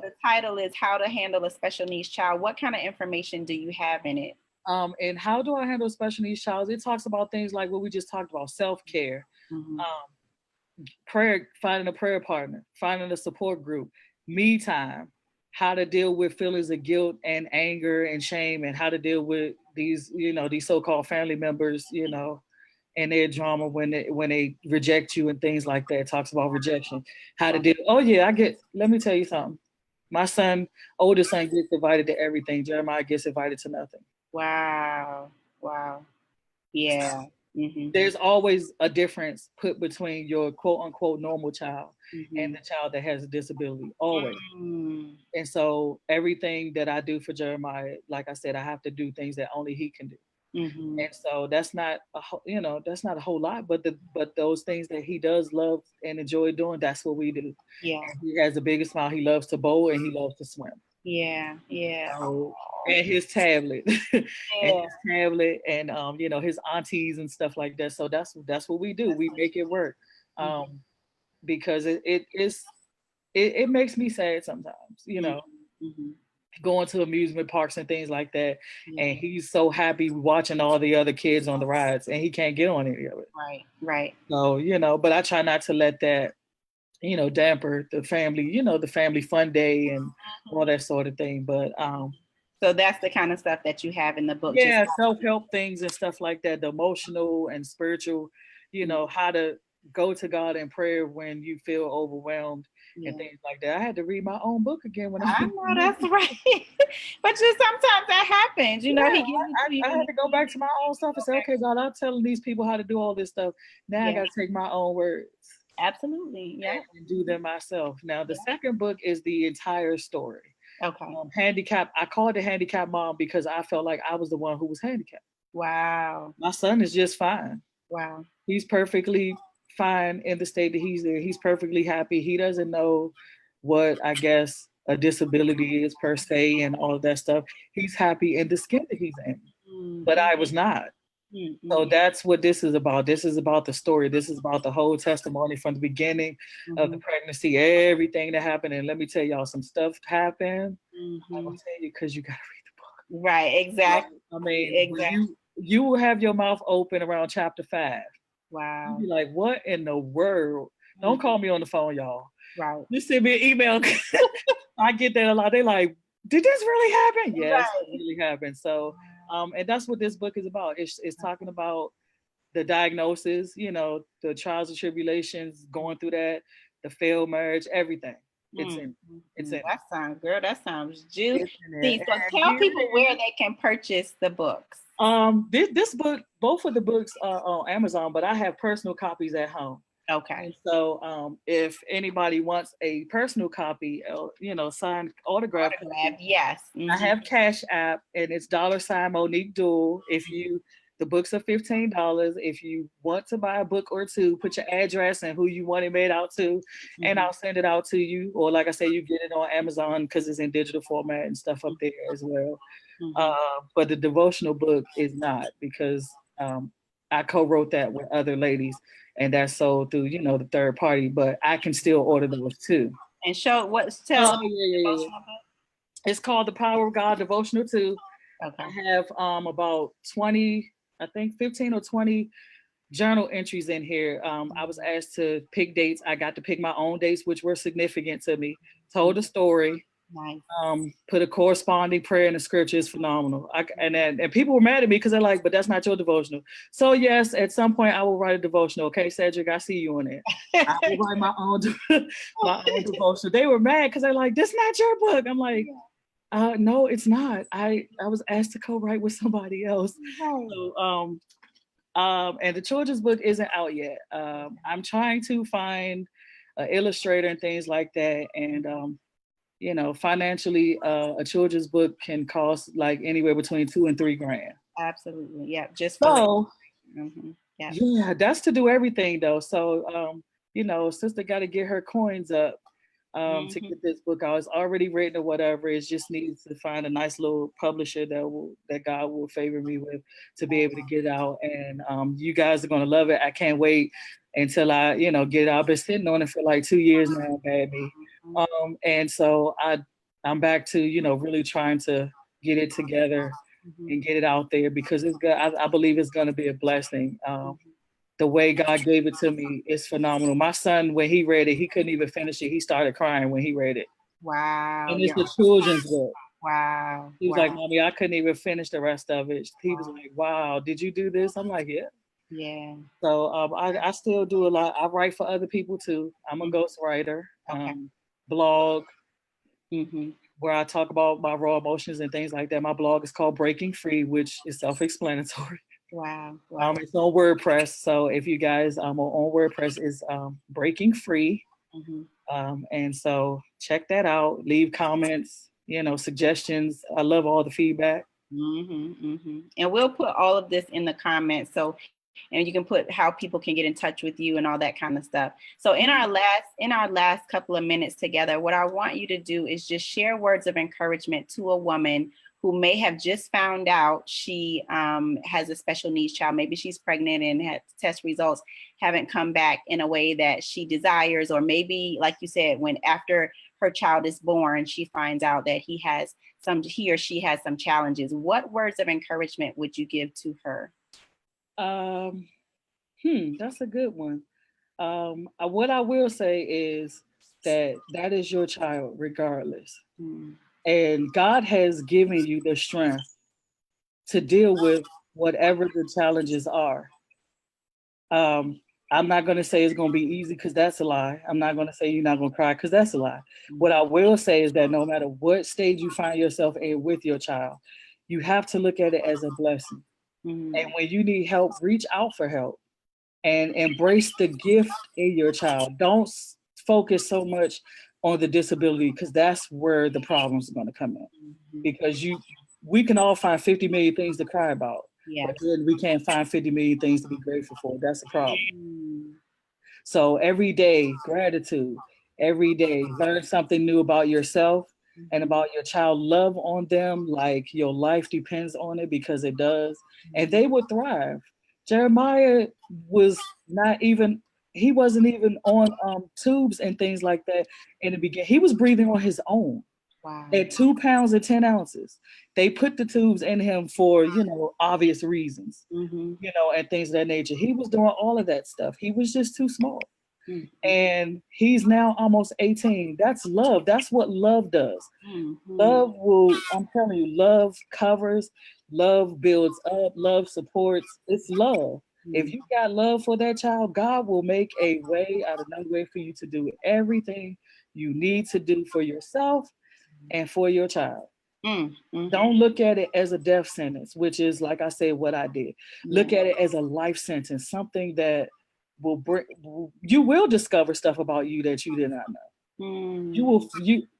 the title is How to Handle a Special Needs Child. What kind of information do you have in it? and how do I handle special needs child? It talks about things like what we just talked about, self-care, Mhm. prayer, finding a prayer partner, finding a support group, me time, how to deal with feelings of guilt and anger and shame, and how to deal with these so-called family members, and their drama when they reject you and things like that. It talks about rejection, how to Wow. deal. Oh yeah, let me tell you something. My oldest son gets invited to everything. Jeremiah gets invited to nothing. Wow. Wow. Yeah. Mhm. There's always a difference put between your quote unquote normal child and Mhm. the child that has a disability, always. Mm. And so everything that I do for Jeremiah, like I said, I have to do things that only he can do. Mhm. And so that's not a whole lot, but those things that he does love and enjoy doing, that's what we do. Yeah. And he has the biggest smile. He loves to bowl and he loves to swim. Yeah. Yeah. So, Oh. and his tablet Yeah. and his aunties and stuff like that. So that's what we do. We make it work. Mhm. Um because it makes me sad sometimes, Mhm. Mhm. going to amusement parks and things like that. Yeah. And he's so happy watching all the other kids on the rides and he can't get on any of it. Right. Right. So, but I try not to let that, damper the family fun day and all Mhm. that sort of thing. But So that's the kind of stuff that you have in the book. Yeah, self-help things and stuff like that, the emotional and spiritual, how to go to God in prayer when you feel overwhelmed and things like that. I had to read my own book again when I know that's right. But just sometimes that happens, he gives it to you. I had to go back to my own stuff and say, okay, God, I'm telling these people how to do all this stuff. Now I got to take my own words. Absolutely. Yeah. And do them myself. Now, the second book is the entire story. Okay. Handicapped. I called it Handicapped Mom because I felt like I was the one who was handicapped. Wow. My son is just fine. Wow. He's perfectly fine in the state that he's in. He's perfectly happy. He doesn't know what, I guess, a disability is per se and all of that stuff. He's happy in the skin that he's in. Mm-hmm. But I was not. Mm-hmm. So that's what this is about. This is about the story. This is about the whole testimony from the beginning of the pregnancy, everything that happened. And let me tell y'all, some stuff happened. I will tell you because you got to read the book. Right, exactly. I mean, you will have your mouth open around chapter 5. Wow. You'll be like, what in the world? Don't call me on the phone, y'all. Right. Just send me an email. I get that a lot. They're like, did this really happen? Yes, it really happened. So, and that's what this book is about. It's talking about the diagnosis, the trials and tribulations, going through that, the failed marriage, everything. It's in. That sounds juicy. So tell people where they can purchase the books. This book, both of the books are on Amazon, but I have personal copies at home. Okay. And so if anybody wants a personal copy, signed autograph, yes. I have Cash App, and it's $ Monique Duell. The books are $15. If you want to buy a book or two, put your address and who you want it made out to, and I'll send it out to you. Or like I say, you get it on Amazon because it's in digital format and stuff up there as well. But the devotional book is not, because I co-wrote that with other ladies, and that's sold through, the third party. But I can still order those too. And tell book. It's called The Power of God Devotional 2. Okay. I have about 20, I think 15 or 20 journal entries in here. I was asked to pick dates. I got to pick my own dates, which were significant to me. Told a story. Nice. Put a corresponding prayer in the scripture. Is phenomenal. And people were mad at me because they're like, but that's not your devotional. So yes, at some point I will write a devotional. Okay, Cedric, I see you on it. I will write my own devotional. They were mad because they're like, this is not your book. I'm like, no, it's not. I was asked to co-write with somebody else. So, and the children's book isn't out yet. I'm trying to find an illustrator and things like that. And financially, a children's book can cost like anywhere between $2,000 and $3,000. Absolutely, yeah. Just so, yeah, that's to do everything though. So, sister got to get her coins up to get this book out. It's already written or whatever. It just needs to find a nice little publisher that God will favor me with to be able to get out. And you guys are gonna love it. I can't wait until I, get it out. I've been sitting on it for like 2 years now, baby. And so I'm back to, really trying to get it together and get it out there, because it's good. I believe it's gonna be a blessing. The way God gave it to me is phenomenal. My son, when he read it, he couldn't even finish it. He started crying when he read it. Wow. And it's a children's book. Wow. He was like, Mommy, I couldn't even finish the rest of it. He was like, wow, did you do this? I'm like, yeah. Yeah. So I still do a lot. I write for other people too. I'm a ghostwriter. Blog, where I talk about my raw emotions and things like that. My blog is called Breaking Free, which is self-explanatory. Wow. It's on WordPress. So if you guys on WordPress, is Breaking Free. And so check that out. Leave comments, suggestions. I love all the feedback. And we'll put all of this in the comments. So, and you can put how people can get in touch with you and all that kind of stuff. So in our last couple of minutes together, what I want you to do is just share words of encouragement to a woman who may have just found out she has a special needs child. Maybe she's pregnant and test results haven't come back in a way that she desires. Or maybe, like you said, when after her child is born, she finds out that he or she has some challenges. What words of encouragement would you give to her? That's a good one. What I will say is that is your child regardless. And God has given you the strength to deal with whatever the challenges are. Um, I'm not going to say it's going to be easy because that's a lie. I'm not going to say you're not going to cry because that's a lie. What I will say is that no matter what stage you find yourself in with your child, you have to look at it as a blessing. And when you need help, reach out for help and embrace the gift in your child. Don't focus so much on the disability because that's where the problems are going to come in. Because we can all find 50 million things to cry about. Yeah. But then we can't find 50 million things to be grateful for. That's the problem. So every day, gratitude. Every day, learn something new about yourself and about your child. Love on them like your life depends on it, because it does. And they would thrive. Jeremiah was not even, he wasn't even on tubes and things like that in the beginning. He was breathing on his own. Wow. At 2 pounds and 10 ounces. They put the tubes in him for, obvious reasons, and things of that nature. He was doing all of that stuff. He was just too small. And he's now almost 18. That's love. That's what love does. Love will, I'm telling you, love covers, love builds up, love supports. It's love. If you got love for that child, God will make a way out of no way for you to do everything you need to do for yourself and for your child. Don't look at it as a death sentence, which is, like I said, what I did. Look at it as a life sentence, something that will bring, you will discover stuff about you that you did not know.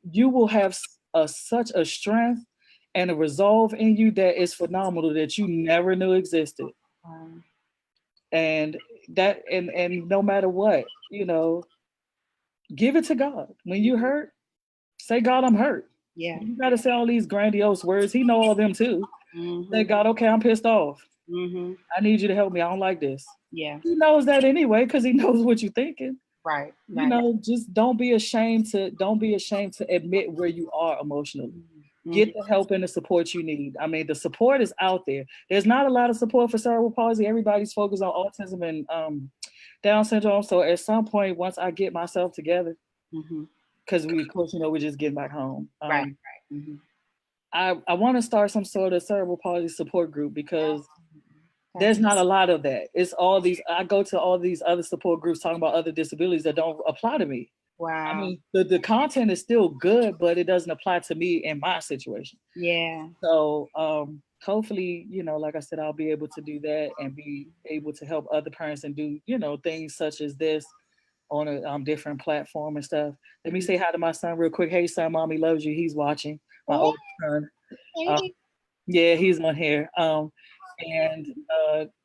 You will have such a strength and a resolve in you that is phenomenal that you never knew existed. And that, and no matter what, give it to God. When you hurt, say, God, I'm hurt. Yeah. You got to say all these grandiose words. He know all them too. Say, God, okay, I'm pissed off. I need you to help me. I don't like this. Yeah. He knows that anyway, because he knows what you're thinking. Right. Just don't be ashamed to admit where you are emotionally. Get the help and the support you need. I mean, the support is out there. There's not a lot of support for cerebral palsy. Everybody's focused on autism and Down syndrome. So at some point, once I get myself together, because of course, we're just getting back home. Right. I want to start some sort of cerebral palsy support group, because there's not a lot of that. It's all these, I go to all these other support groups talking about other disabilities that don't apply to me. Wow. I mean, the content is still good, but it doesn't apply to me in my situation. Yeah. So hopefully, like I said, I'll be able to do that and be able to help other parents and do, things such as this on a different platform and stuff. Let me say hi to my son real quick. Hey, son, mommy loves you. He's watching. My oldest son. Yeah, he's on here. And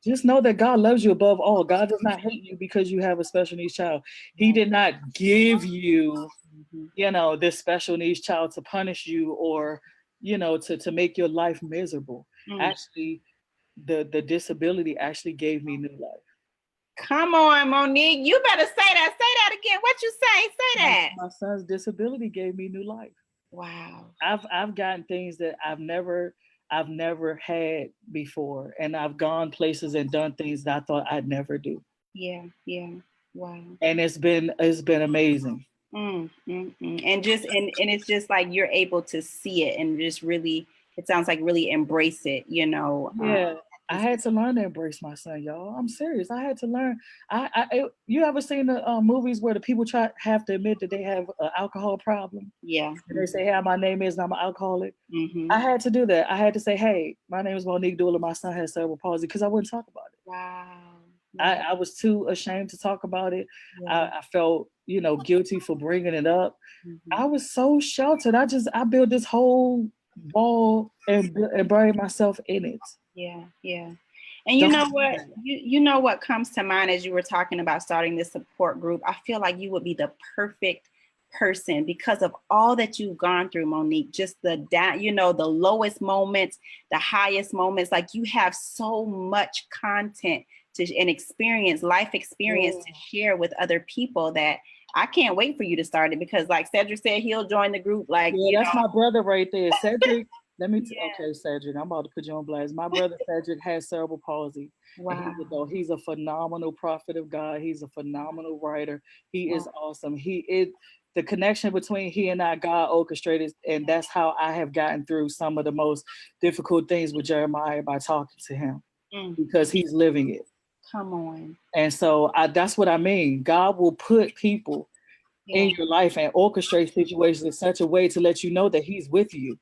just know that God loves you above all. God does not hate you because you have a special needs child. He did not give you, this special needs child to punish you or, to make your life miserable. Actually, the disability actually gave me new life. Come on, Monique. You better say that. Say that again. What you say? Say that. My son's disability gave me new life. Wow. I've gotten things that I've never had before, and I've gone places and done things that I thought I'd never do. Yeah. Wow. And it's been amazing. And it's just like you're able to see it and just really, it sounds like really embrace it, Yeah. I had to learn to embrace my son, y'all. I'm serious. I had to learn. You ever seen the movies where the people have to admit that they have an alcohol problem? Yeah. And they say, "Hey, my name is, and I'm an alcoholic." I had to do that. I had to say, "Hey, my name is Monique Duell, and my son has cerebral palsy," because I wouldn't talk about it. Wow. I was too ashamed to talk about it. Yeah. I felt, guilty for bringing it up. I was so sheltered. I built this whole wall and buried myself in it. Yeah. And you know what? You know what comes to mind as you were talking about starting this support group? I feel like you would be the perfect person because of all that you've gone through, Monique. Just the lowest moments, the highest moments. Like, you have so much content and life experience to share with other people that I can't wait for you to start it, because like Cedric said, he'll join the group. Like, that's my brother right there, Cedric. Okay, Cedric, I'm about to put you on blast. My brother Cedric has cerebral palsy. Wow. He's a phenomenal prophet of God. He's a phenomenal writer. He is awesome. the connection between he and I, God orchestrated, and that's how I have gotten through some of the most difficult things with Jeremiah, by talking to him, because he's living it. Come on. And so that's what I mean. God will put people in your life and orchestrate situations in such a way to let you know that he's with you.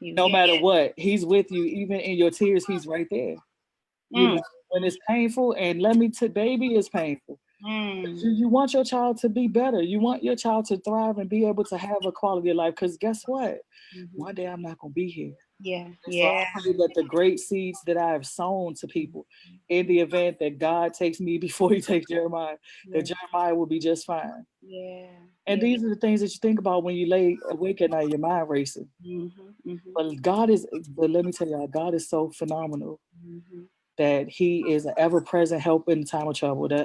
No matter what, he's with you. Even in your tears, he's right there. You know, when it's painful, and baby, it's painful. You want your child to be better. You want your child to thrive and be able to have a quality of life. Because guess what? One day I'm not going to be here. So I pray that the great seeds that I have sown to people, in the event that God takes me before he takes Jeremiah, that Jeremiah will be just fine. And these are the things that you think about when you lay awake at night, your mind racing. But let me tell y'all, God is so phenomenal that he is an ever-present help in time of trouble. Yeah.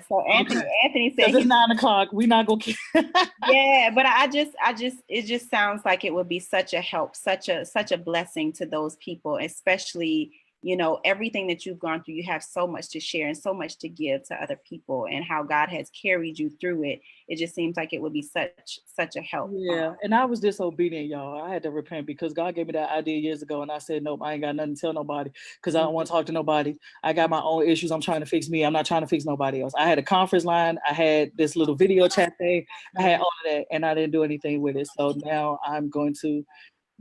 So Anthony said it's 9 o'clock. We're not gonna. But it just sounds like it would be such a help, such a blessing to those people, especially, you know, everything that you've gone through. You have so much to share and so much to give to other people, and how God has carried you through it. It just seems like it would be such a help. Yeah, and I was disobedient, y'all. I had to repent because God gave me that idea years ago, and I said, nope, I ain't got nothing to tell nobody because I don't want to talk to nobody. I got my own issues. I'm trying to fix me. I'm not trying to fix nobody else. I had a conference line. I had this little video chat thing. I had all of that, and I didn't do anything with it. So now I'm going to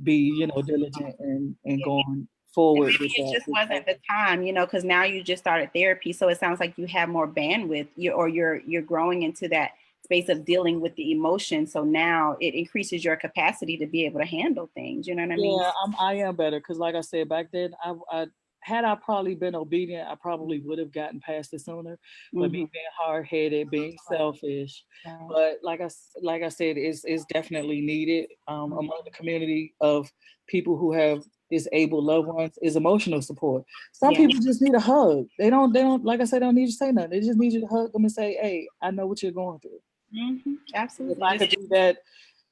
be, diligent and going forward. It just wasn't the time, because now you just started therapy. So it sounds like you have more bandwidth, you're growing into that space of dealing with the emotion. So now it increases your capacity to be able to handle things. You know what I mean? Yeah, I am better. Cause like I said, back then had I probably been obedient, I probably would have gotten past it sooner. But me being hard-headed, being selfish, but like I said, it's definitely needed among the community of people who have disabled loved ones, is emotional support. Some people just need a hug. They don't, like I said, they don't need you to say nothing. They just need you to hug them and say, "Hey, I know what you're going through." Absolutely. If I could do that,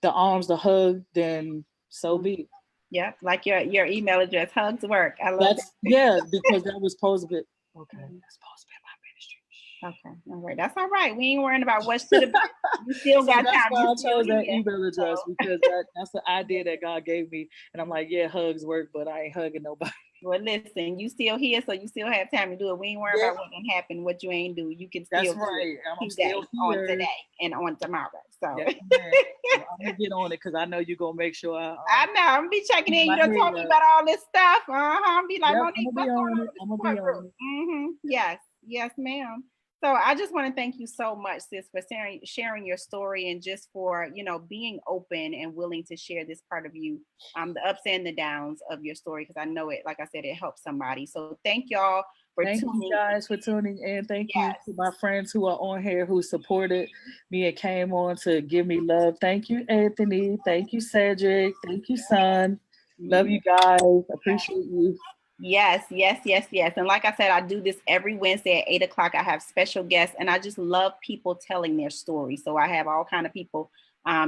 the arms, the hug, then so be it. Yeah, like your email address, hugs work. I love that. Yeah, because that was supposed to be that's supposed to be my ministry. Okay, all right, that's all right. We ain't worrying about what should have been. You still got that's time. Why I chose that email address because that's the idea that God gave me, and I'm like, yeah, hugs work, but I ain't hugging nobody. Well, listen, you still here, so you still have time to do it. We ain't worried about what can happen, what you ain't do. You can still do it I'm still on today and on tomorrow. So I'm gonna get on it because I know you're gonna make sure I know I'm gonna be checking in. You done told me about all this stuff. I'm be like, Monique, what's going on? I'm gonna be on it. Yes, ma'am. So I just want to thank you so much, sis, for sharing your story and just for, being open and willing to share this part of you, the ups and the downs of your story, because I know it, like I said, it helps somebody. So thank y'all for tuning in. Thank you guys for tuning in. Thank you to my friends who are on here who supported me and came on to give me love. Thank you, Anthony. Thank you, Cedric. Thank you, son. Love you guys. Appreciate you. Yes. And like I said, I do this every Wednesday at 8:00. I have special guests, and I just love people telling their story. So I have all kinds of people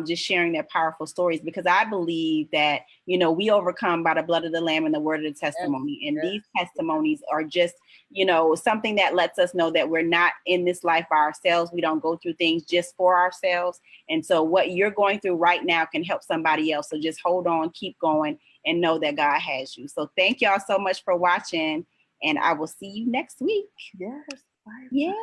just sharing their powerful stories, because I believe that, we overcome by the blood of the Lamb and the word of the testimony. And these testimonies are just, something that lets us know that we're not in this life by ourselves. We don't go through things just for ourselves. And so what you're going through right now can help somebody else. So just hold on, keep going, and know that God has you. So thank y'all so much for watching, and I will see you next week. Yes. Bye. Yay.